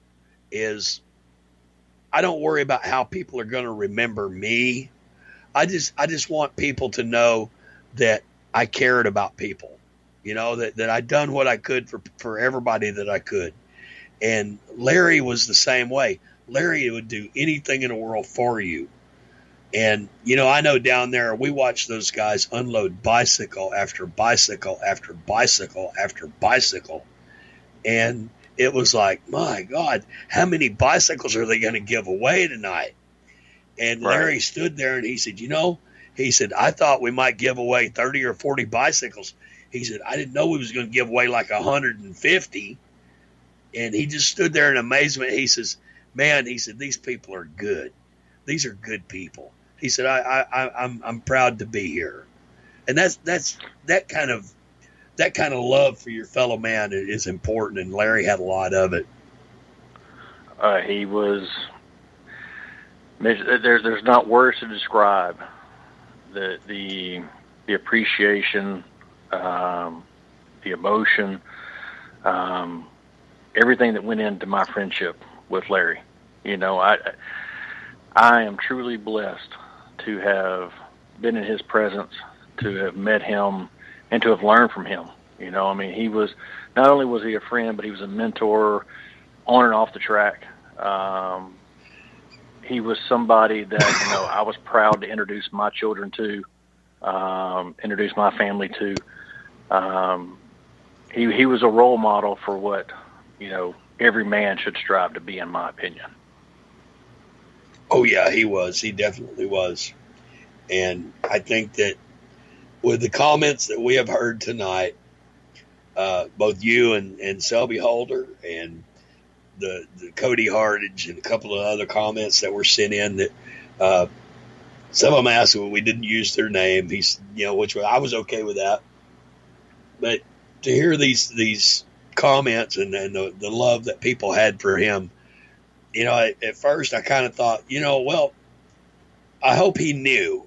B: is I don't worry about how people are going to remember me. I just want people to know that I cared about people, that I done what I could for everybody that I could. And Larry was the same way. Larry would do anything in the world for you. And, I know down there, we watch those guys unload bicycle after bicycle after bicycle after bicycle. And it was like, my God, how many bicycles are they going to give away tonight? And Larry stood there and he said, he said, I thought we might give away 30 or 40 bicycles. He said, I didn't know we was going to give away like 150. And he just stood there in amazement. He says, man, he said, these people are good. These are good people. He said, I'm proud to be here. And that kind of love for your fellow man is important. And Larry had a lot of it.
G: He was, there's not words to describe the appreciation, the emotion, everything that went into my friendship with Larry. I am truly blessed to have been in his presence, to have met him, and to have learned from him. He was, not only was he a friend, but he was a mentor on and off the track. He was somebody that, I was proud to introduce my children to, introduce my family to. he was a role model for what, every man should strive to be, in my opinion.
B: Oh, yeah, he was. He definitely was. And I think that with the comments that we have heard tonight, both you and Selby Holder and the Cody Hardage and a couple of other comments that were sent in that some of them asked when we didn't use their name. Which I was okay with that. But to hear these comments and the love that people had for him, at first I kind of thought, well, I hope he knew.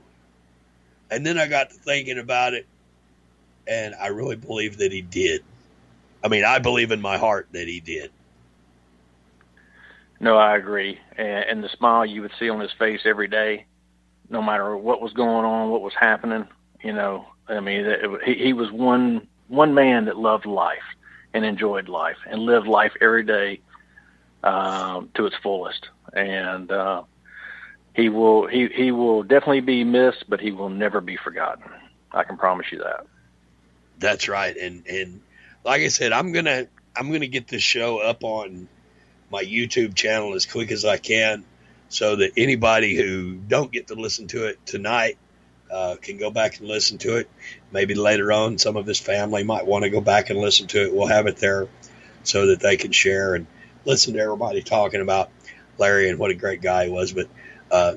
B: And then I got to thinking about it, and I really believe that he did. I mean, I believe in my heart that he did.
G: No, I agree. And the smile you would see on his face every day, no matter what was going on, what was happening, he was one man that loved life and enjoyed life and lived life every day to its fullest. And he will definitely be missed, but he will never be forgotten. I can promise you that.
B: That's right. And like I said, I'm gonna get this show up on my YouTube channel as quick as I can, so that anybody who don't get to listen to it tonight can go back and listen to it. Maybe later on, some of his family might want to go back and listen to it. We'll have it there so that they can share and listen to everybody talking about Larry and what a great guy he was. But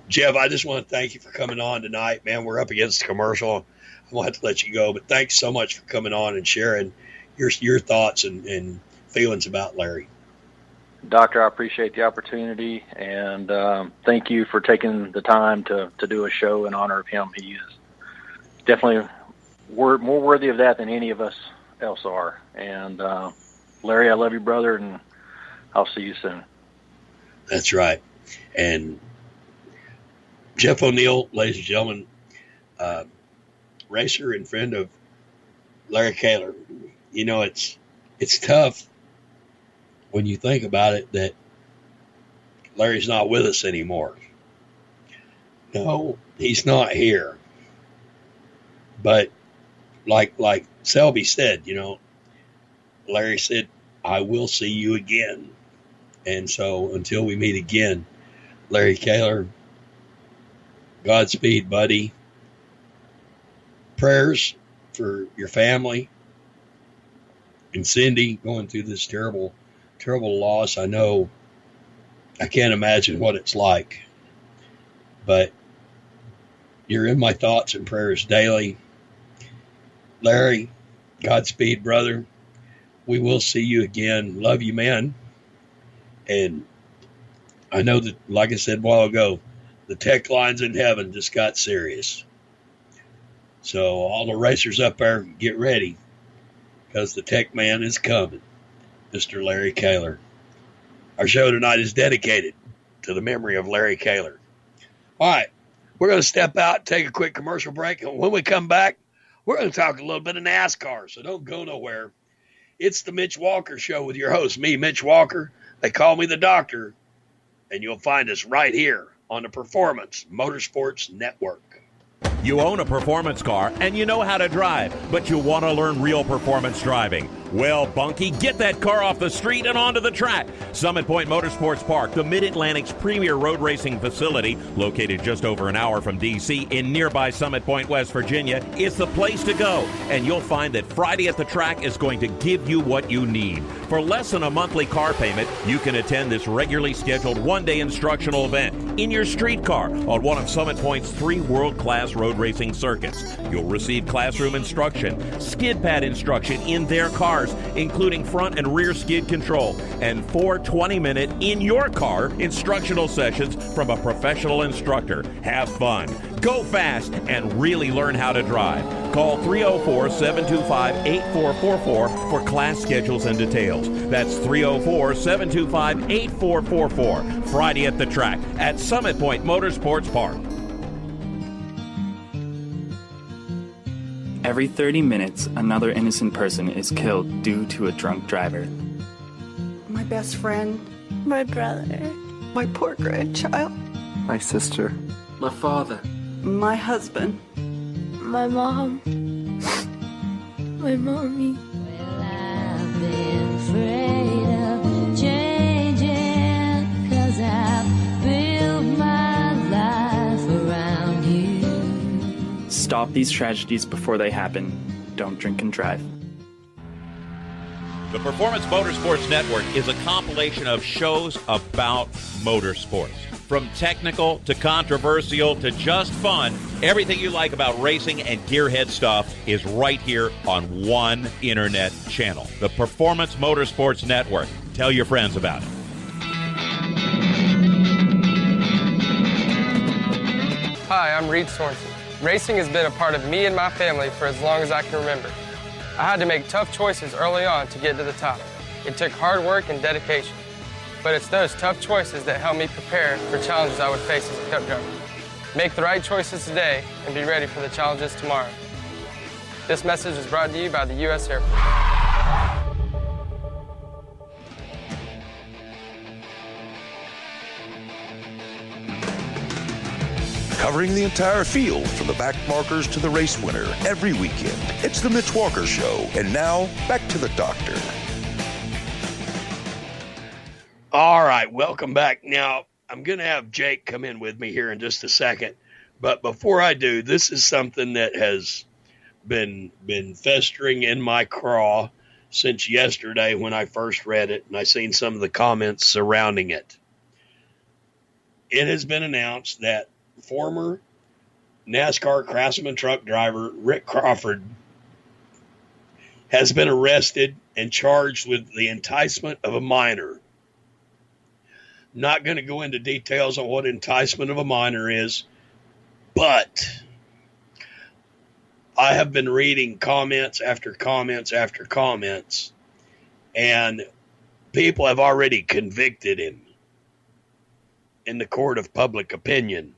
B: Jeff, I just want to thank you for coming on tonight, man. We're up against the commercial. I'm going to have to let you go, but thanks so much for coming on and sharing your thoughts and feelings about Larry.
G: Doctor, I appreciate the opportunity, and thank you for taking the time to do a show in honor of him. He is definitely more worthy of that than any of us else are. And Larry, I love you, brother, and I'll see you soon.
B: That's right. And Jeff ONeal, ladies and gentlemen, racer and friend of Larry Kahler. It's tough when you think about it that Larry's not with us anymore. No, he's not here. But like Selby said, Larry said, I will see you again. And so until we meet again, Larry Kahler, Godspeed, buddy. Prayers for your family and Cindy going through this terrible loss. I know, I can't imagine what it's like, but you're in my thoughts and prayers daily. Larry, Godspeed, brother. We will see you again. Love you, man. And I know that, like I said a while ago, the tech lines in heaven just got serious. So all the racers up there, get ready, because the tech man is coming, Mr. Larry Kahler. Our show tonight is dedicated to the memory of Larry Kahler. All right, we're going to step out, take a quick commercial break, and when we come back, we're going to talk a little bit of NASCAR, so don't go nowhere. It's the Mitch Walker Show with your host, me, Mitch Walker. They call me the Doctor, and you'll find us right here on the Performance Motorsports Network.
I: You own a performance car and you know how to drive, but you want to learn real performance driving. Well, Bunky, get that car off the street and onto the track. Summit Point Motorsports Park, the Mid-Atlantic's premier road racing facility, located just over an hour from D.C. in nearby Summit Point, West Virginia, is the place to go. And you'll find that Friday at the Track is going to give you what you need. For less than a monthly car payment, you can attend this regularly scheduled one-day instructional event in your street car on one of Summit Point's 3 world-class road racing circuits. You'll receive classroom instruction, skid pad instruction in their cars, including front and rear skid control, and 4 20-minute in-your-car instructional sessions from a professional instructor. Have fun, go fast, and really learn how to drive. Call 304-725-8444 for class schedules and details. That's 304-725-8444. Friday at the Track at Summit Point Motorsports Park.
Q: Every 30 minutes, another innocent person is killed due to a drunk driver.
R: My best friend.
S: My brother.
R: My poor grandchild.
H: My sister.
J: My father.
R: My husband.
S: My mom. my mommy.
V: Well, I've been afraid of changing, 'cause I've built my life around you.
Q: Stop these tragedies before they happen. Don't drink and drive.
I: The Performance Motorsports Network is a compilation of shows about motorsports. From technical to controversial to just fun, everything you like about racing and gearhead stuff is right here on one internet channel. The Performance Motorsports Network. Tell your friends about it.
H: Hi, I'm Reed Sorensen. Racing has been a part of me and my family for as long as I can remember. I had to make tough choices early on to get to the top. It took hard work and dedication. But it's those tough choices that helped me prepare for challenges I would face as a cup driver. Make the right choices today and be ready for the challenges tomorrow. This message is brought to you by the U.S. Air Force.
A: Covering the entire field from the back markers to the race winner every weekend. It's the Mitch Walker Show. And now, back to the doctor.
B: All right, welcome back. Now, I'm going to have Jake come in with me here in just a second. But before I do, this is something that has been festering in my craw since yesterday when I first read it, and I seen some of the comments surrounding it. It has been announced that former NASCAR Craftsman truck driver Rick Crawford has been arrested and charged with the enticement of a minor. Not going to go into details on what enticement of a minor is, but I have been reading comments after comments after comments, and people have already convicted him in the court of public opinion.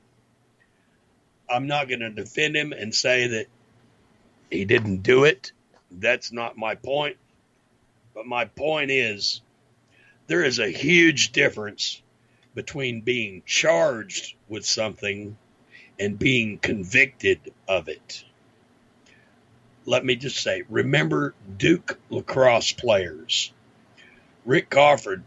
B: I'm not going to defend him and say that he didn't do it. That's not my point. But my point is there is a huge difference between being charged with something and being convicted of it. Let me just say, remember Duke lacrosse players. Rick Crawford,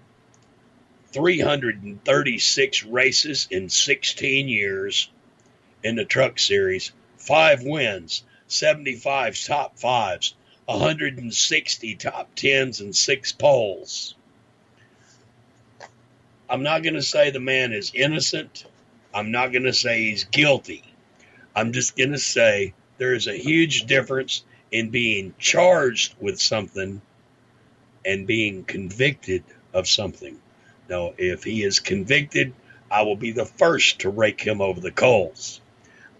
B: 336 races in 16 years in the truck series, 5 wins, 75 top 5s, 160 top 10s, and 6 poles. I'm not going to say the man is innocent. I'm not going to say he's guilty. I'm just going to say there is a huge difference in being charged with something and being convicted of something. Now, if he is convicted, I will be the first to rake him over the coals.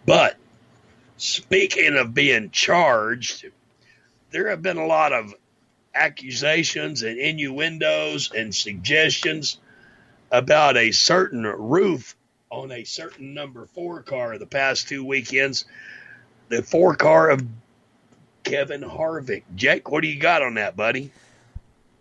B: But speaking of being charged, there have been a lot of accusations and innuendos and suggestions about a certain roof on a certain number 4 car the past 2 weekends. The 4 car of Kevin Harvick. Jake, what do you got on that, buddy?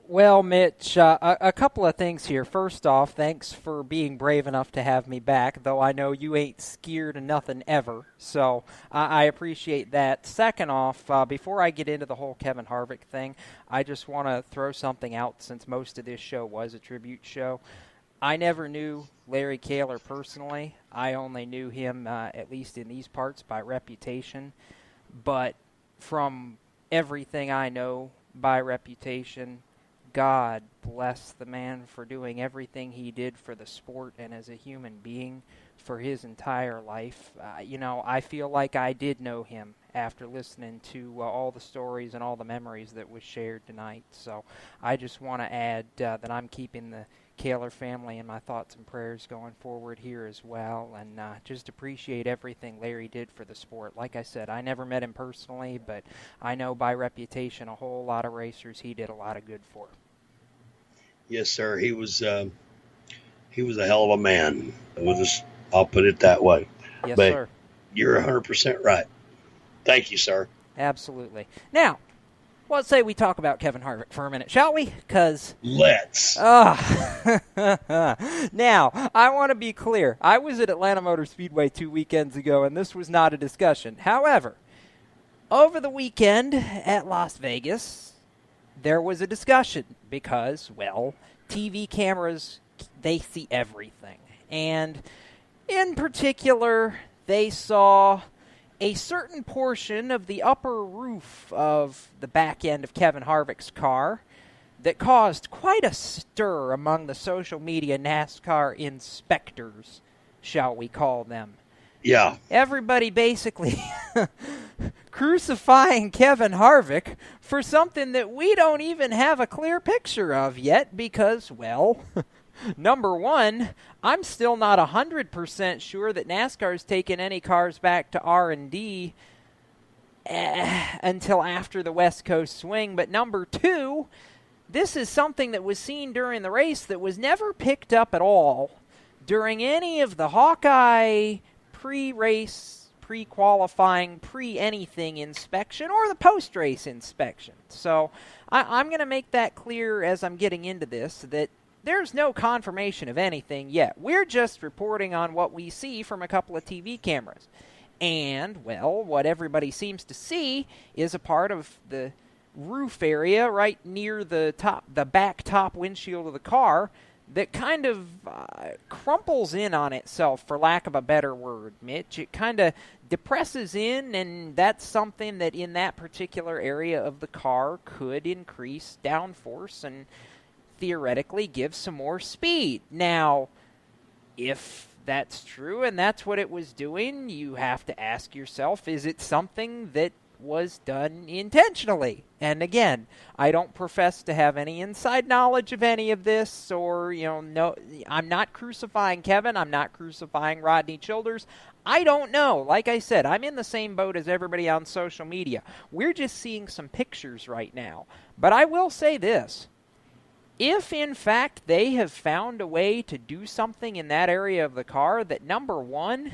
J: Well, Mitch, a couple of things here. First off, thanks for being brave enough to have me back, though I know you ain't scared of nothing ever, so I appreciate that. Second off, before I get into the whole Kevin Harvick thing, I just want to throw something out since most of this show was a tribute show. I never knew Larry Kahler personally. I only knew him, at least in these parts, by reputation. But from everything I know by reputation, God bless the man for doing everything he did for the sport and as a human being for his entire life. I feel like I did know him after listening to all the stories and all the memories that was shared tonight. So I just want to add that I'm keeping the Kahler family in my thoughts and prayers going forward here as well, and just appreciate everything Larry did for the sport. Like I said, I never met him personally, but I know by reputation a whole lot of racers he did a lot of good for.
B: Yes, sir. He was a hell of a man. I'll put it that way.
J: Yes,
B: but
J: sir.
B: You're 100% right. Thank you, sir.
J: Absolutely. Now, let's say we talk about Kevin Harvick for a minute, shall we?
B: Let's.
J: Now, I want to be clear. I was at Atlanta Motor Speedway 2 weekends ago, and this was not a discussion. However, over the weekend at Las Vegas, there was a discussion because, well, TV cameras, they see everything. And in particular, they saw a certain portion of the upper roof of the back end of Kevin Harvick's car that caused quite a stir among the social media NASCAR inspectors, shall we call them.
B: Yeah.
J: Everybody basically crucifying Kevin Harvick for something that we don't even have a clear picture of yet because, well, number one, I'm still not 100% sure that NASCAR's taken any cars back to R&D until after the West Coast swing. But number two, this is something that was seen during the race that was never picked up at all during any of the Hawkeye pre-race, pre-qualifying, pre-anything inspection or the post-race inspection. So I'm going to make that clear as I'm getting into this, that there's no confirmation of anything yet. We're just reporting on what we see from a couple of TV cameras. And, well, what everybody seems to see is a part of the roof area right near the back top windshield of the car that kind of crumples in on itself, for lack of a better word, Mitch. It kind of depresses in, and that's something that in that particular area of the car could increase downforce and theoretically give some more speed. Now, if that's true and that's what it was doing, you have to ask yourself, is it something that was done intentionally? And again, I don't profess to have any inside knowledge of any of this, or, no, I'm not crucifying Kevin, I'm not crucifying Rodney Childers. I don't know. Like I said, I'm in the same boat as everybody on social media. We're just seeing some pictures right now. But I will say this. If, in fact, they have found a way to do something in that area of the car that, number one,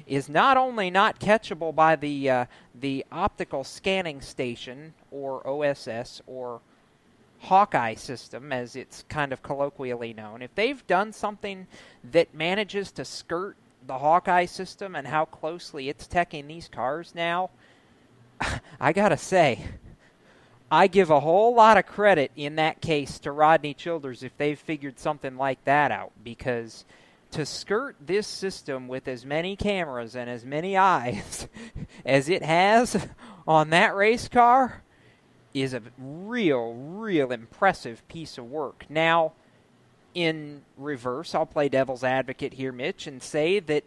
J: is not only not catchable by the optical scanning station, or OSS, or Hawkeye system, as it's kind of colloquially known, if they've done something that manages to skirt the Hawkeye system and how closely it's teching these cars now, I gotta say, I give a whole lot of credit in that case to Rodney Childers if they've figured something like that out, because to skirt this system with as many cameras and as many eyes as it has on that race car is a real impressive piece of work. Now, in reverse, I'll play devil's advocate here, Mitch, and say that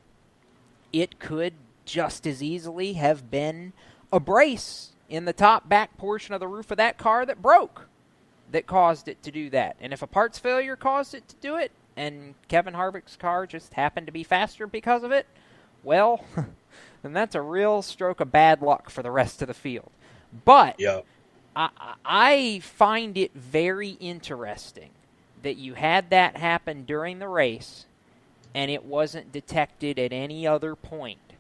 J: it could just as easily have been a brace in the top back portion of the roof of that car that broke that caused it to do that. And if a parts failure caused it to do it, and Kevin Harvick's car just happened to be faster because of it, well, then that's a real stroke of bad luck for the rest of the field. But I find it very interesting that you had that happen during the race and it wasn't detected at any other point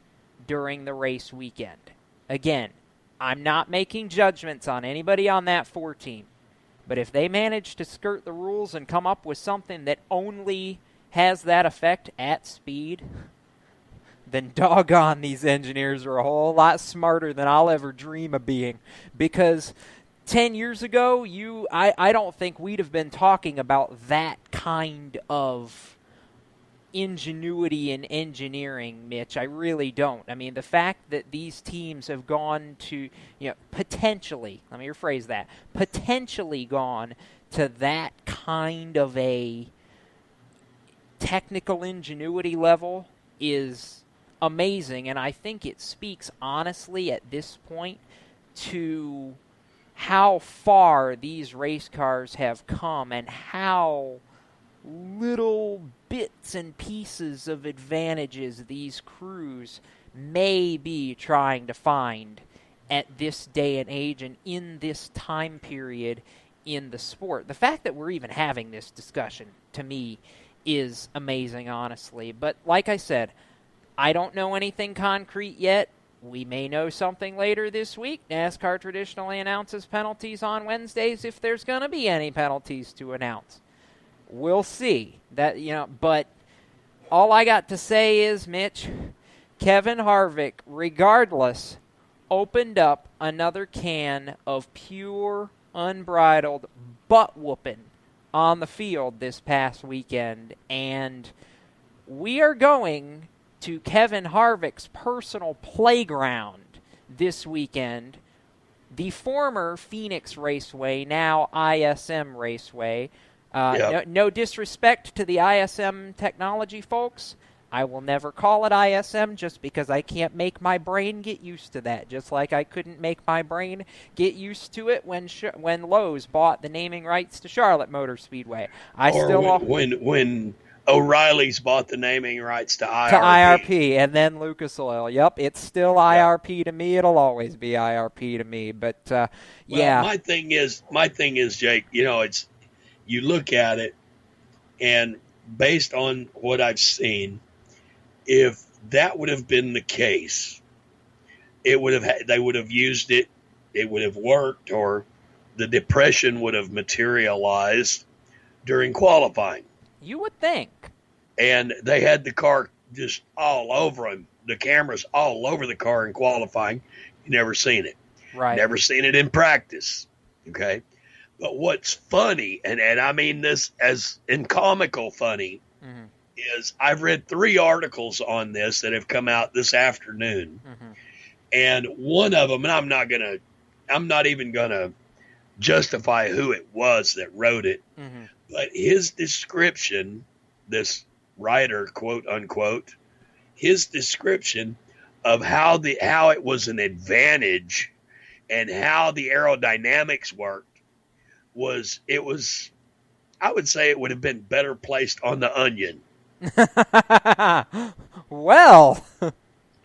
J: during the race weekend. Again, I'm not making judgments on anybody on that 4 team. But if they manage to skirt the rules and come up with something that only has that effect at speed, then doggone, these engineers are a whole lot smarter than I'll ever dream of being. Because 10 years ago, I don't think we'd have been talking about that kind of ingenuity and engineering, Mitch. I really don't. I mean, the fact that these teams have gone to, potentially, let me rephrase that, potentially gone to that kind of a technical ingenuity level is amazing, and I think it speaks honestly at this point to how far these race cars have come and how little bits and pieces of advantages these crews may be trying to find at this day and age and in this time period in the sport. The fact that we're even having this discussion, to me, is amazing, honestly. But like I said, I don't know anything concrete yet. We may know something later this week. NASCAR traditionally announces penalties on Wednesdays if there's going to be any penalties to announce. We'll see. But all I got to say is, Mitch, Kevin Harvick, regardless, opened up another can of pure, unbridled butt-whooping on the field this past weekend, and we are going to Kevin Harvick's personal playground this weekend, the former Phoenix Raceway, now ISM Raceway. No disrespect to the ISM technology, folks. I will never call it ISM just because I can't make my brain get used to that, just like I couldn't make my brain get used to it when Lowe's bought the naming rights to Charlotte Motor Speedway.
B: When O'Reilly's bought the naming rights to IRP.
J: To IRP, and then Lucas Oil. Yep, it's still IRP to me. It'll always be IRP to me. But, yeah.
B: My thing is, Jake, it's you look at it, and based on what I've seen, if that would have been the case, they would have used it, it would have worked, or the depression would have materialized during qualifying.
J: You would think.
B: And they had the car just all over them, the cameras all over the car in qualifying. You never seen it.
J: Right.
B: Never seen it in practice. Okay. But what's funny, and I mean this as in comical funny, is I've read 3 articles on this that have come out this afternoon. And one of them, and I'm not even gonna justify who it was that wrote it, but his description, this writer, quote unquote, his description of how it was an advantage and how the aerodynamics worked I would say it would have been better placed on the Onion.
J: Well,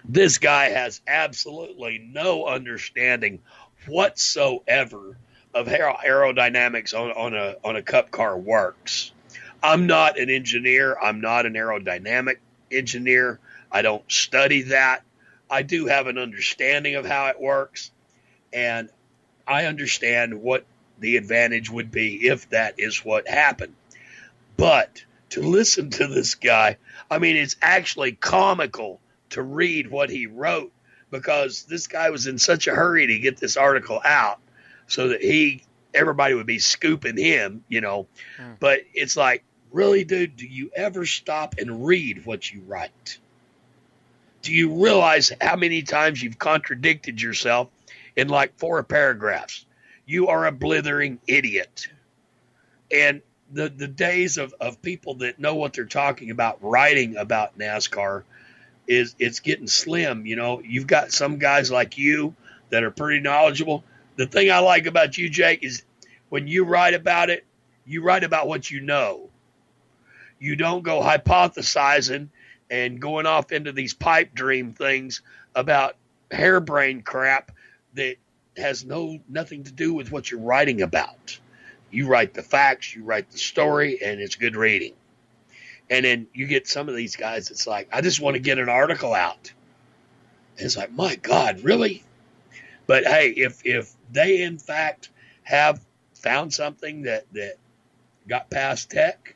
B: this guy has absolutely no understanding whatsoever of how aerodynamics on a cup car works. I'm not an engineer. I'm not an aerodynamic engineer. I don't study that. I do have an understanding of how it works, and I understand what the advantage would be if that is what happened. But to listen to this guy, I mean, it's actually comical to read what he wrote, because this guy was in such a hurry to get this article out so that everybody would be scooping him, But it's like, really, dude, do you ever stop and read what you write? Do you realize how many times you've contradicted yourself in like 4 paragraphs? You are a blithering idiot. And the days of people that know what they're talking about writing about NASCAR it's getting slim. You've got some guys like you that are pretty knowledgeable. The thing I like about you, Jake, is when you write about it, you write about what you know. You don't go hypothesizing and going off into these pipe dream things about harebrained crap that has nothing to do with what you're writing about. You write the facts, you write the story, and it's good reading. And then you get some of these guys, it's like, I just want to get an article out. And it's like, my God, really? But hey, if they in fact have found something that got past tech,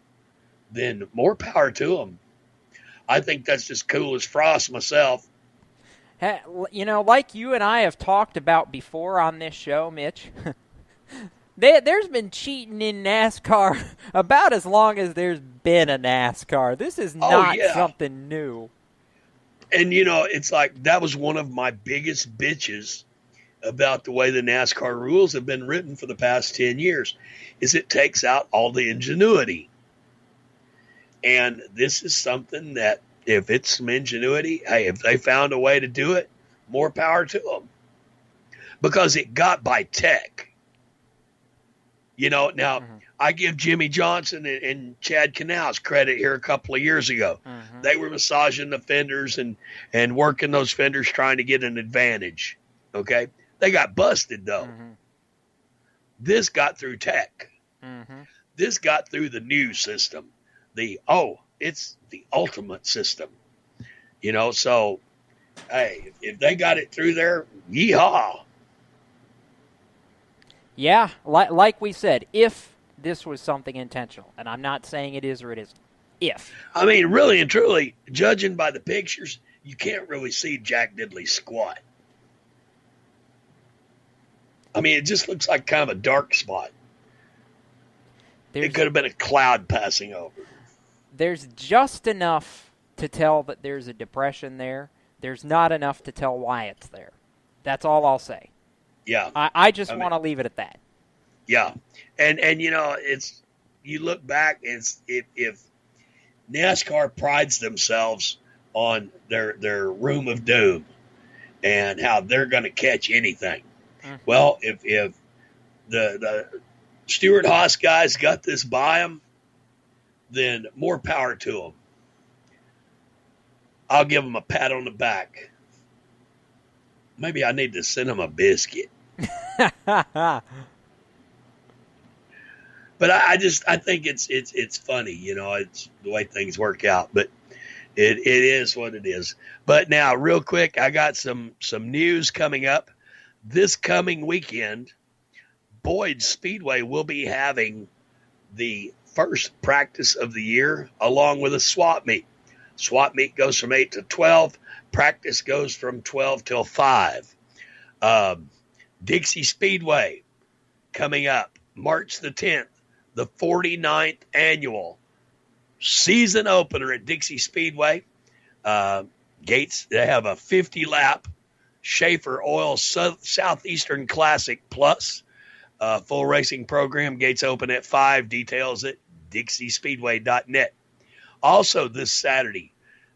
B: then more power to them. I think that's just cool as frost myself.
J: Like you and I have talked about before on this show, Mitch, there's been cheating in NASCAR about as long as there's been a NASCAR. This is not something new.
B: And, it's like that was one of my biggest bitches about the way the NASCAR rules have been written for the past 10 years, is it takes out all the ingenuity. And this is something that, if it's some ingenuity, hey, if they found a way to do it, more power to them. Because it got by tech. Now, I give Jimmy Johnson and Chad Canals credit here a couple of years ago. They were massaging the fenders and working those fenders trying to get an advantage. Okay? They got busted, though. This got through tech. This got through the new system. It's the ultimate system. So, hey, if they got it through there, yeehaw.
J: Yeah, like we said, if this was something intentional, and I'm not saying it is or it isn't, if.
B: I mean, really and truly, judging by the pictures, you can't really see Jack Diddley squat. I mean, it just looks like kind of a dark spot. It could have been a cloud passing over.
J: There's just enough to tell that there's a depression there. There's not enough to tell why it's there. That's all I'll say.
B: Yeah.
J: I just want to leave it at that.
B: Yeah. And you know, it's, you look back, it's, if NASCAR prides themselves on their room of doom and how they're going to catch anything. Mm-hmm. Well, if the Stewart Haas guys got this by them, then more power to them. I'll give them a pat on the back. Maybe I need to send them a biscuit. But I think it's funny, you know, it's the way things work out. But it is what it is. But now, real quick, I got some news coming up. This coming weekend, Boyd Speedway will be having the first practice of the year along with a swap meet. Swap meet goes from 8 to 12. Practice goes from 12 till 5. Dixie Speedway coming up March the 10th, the 49th annual season opener at Dixie Speedway. Gates, they have a 50-lap Schaefer Oil Southeastern Classic Plus full racing program. Gates open at 5. Details at dixiespeedway.net. Also this Saturday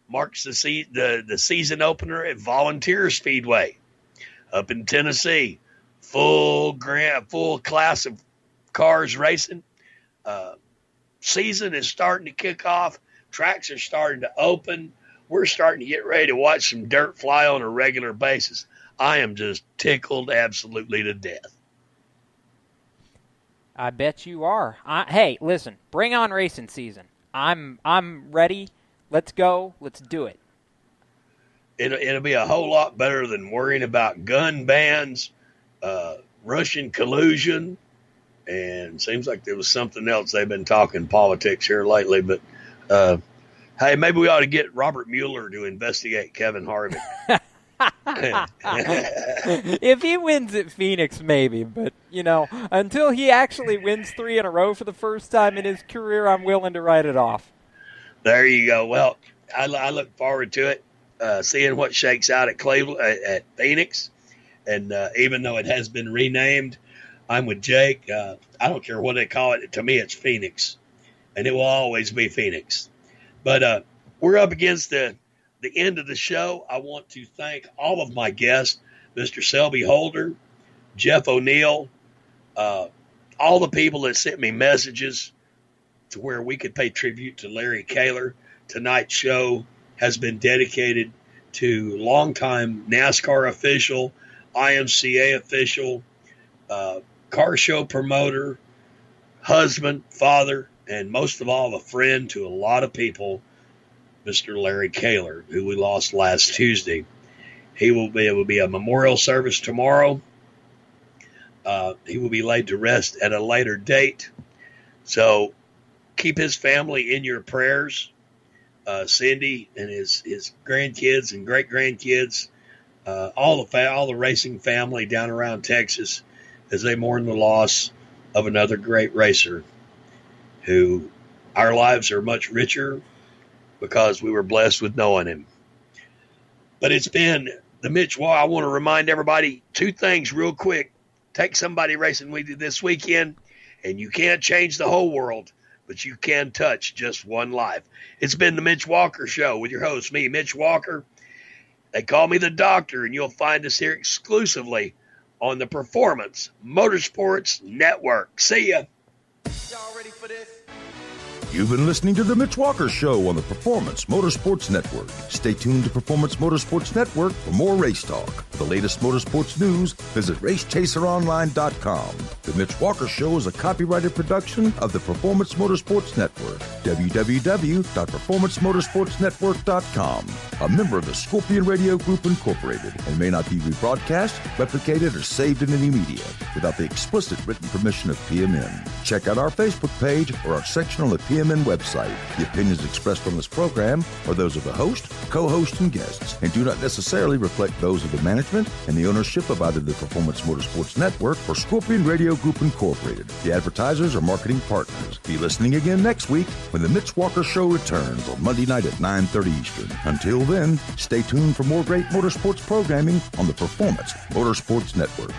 B: marks the season opener at Volunteer Speedway up in Tennessee. Full class of cars racing. Season is starting to kick off. Tracks are starting to open. We're starting to get ready to watch some dirt fly on a regular basis. I am just tickled absolutely to death.
J: I bet you are. Hey, listen, bring on racing season. I'm ready. Let's go. Let's do it.
B: It'll be a whole lot better than worrying about gun bans, Russian collusion, and seems like there was something else they've been talking politics here lately. But hey, maybe we ought to get Robert Mueller to investigate Kevin Harvick.
J: If he wins at Phoenix, maybe. But, you know, until he actually wins 3 in a row for the first time in his career, I'm willing to write it off.
B: There you go. Well, I look forward to it, seeing what shakes out at Cleveland, at Phoenix. And even though it has been renamed, I'm with Jake. I don't care what they call it. To me, it's Phoenix, and it will always be Phoenix. But we're up against the end of the show. I want to thank all of my guests, Mr. Selby Holder, Jeff ONeal, all the people that sent me messages to where we could pay tribute to Larry Kahler. Tonight's show has been dedicated to longtime NASCAR official, IMCA official, car show promoter, husband, father, and most of all, a friend to a lot of people, Mr. Larry Kahler, who we lost last Tuesday. It will be a memorial service tomorrow. He will be laid to rest at a later date. So keep his family in your prayers. Cindy and his grandkids and great-grandkids, all the racing family down around Texas as they mourn the loss of another great racer who our lives are much richer because we were blessed with knowing him. But it's been the Mitch Walker. I want to remind everybody 2 things real quick. Take somebody racing with you this weekend, and you can't change the whole world, but you can touch just one life. It's been the Mitch Walker Show with your host, me, Mitch Walker. They call me the Doctor, and you'll find us here exclusively on the Performance Motorsports Network. See ya.
A: Y'all ready for this? You've been listening to The Mitch Walker Show on the Performance Motorsports Network. Stay tuned to Performance Motorsports Network for more race talk. For the latest motorsports news, visit racechaseronline.com. The Mitch Walker Show is a copyrighted production of the Performance Motorsports Network. www.performancemotorsportsnetwork.com. A member of the Scorpion Radio Group Incorporated, and may not be rebroadcast, replicated, or saved in any media without the explicit written permission of PMN. Check out our Facebook page or our section on the PMN FM and website. The opinions expressed on this program are those of the host, co-host, and guests, and do not necessarily reflect those of the management and the ownership of either the Performance Motorsports Network or Scorpion Radio Group Incorporated. The advertisers are marketing partners. Be listening again next week when the Mitch Walker Show returns on Monday night at 9:30 Eastern. Until then, stay tuned for more great motorsports programming on the Performance Motorsports Network.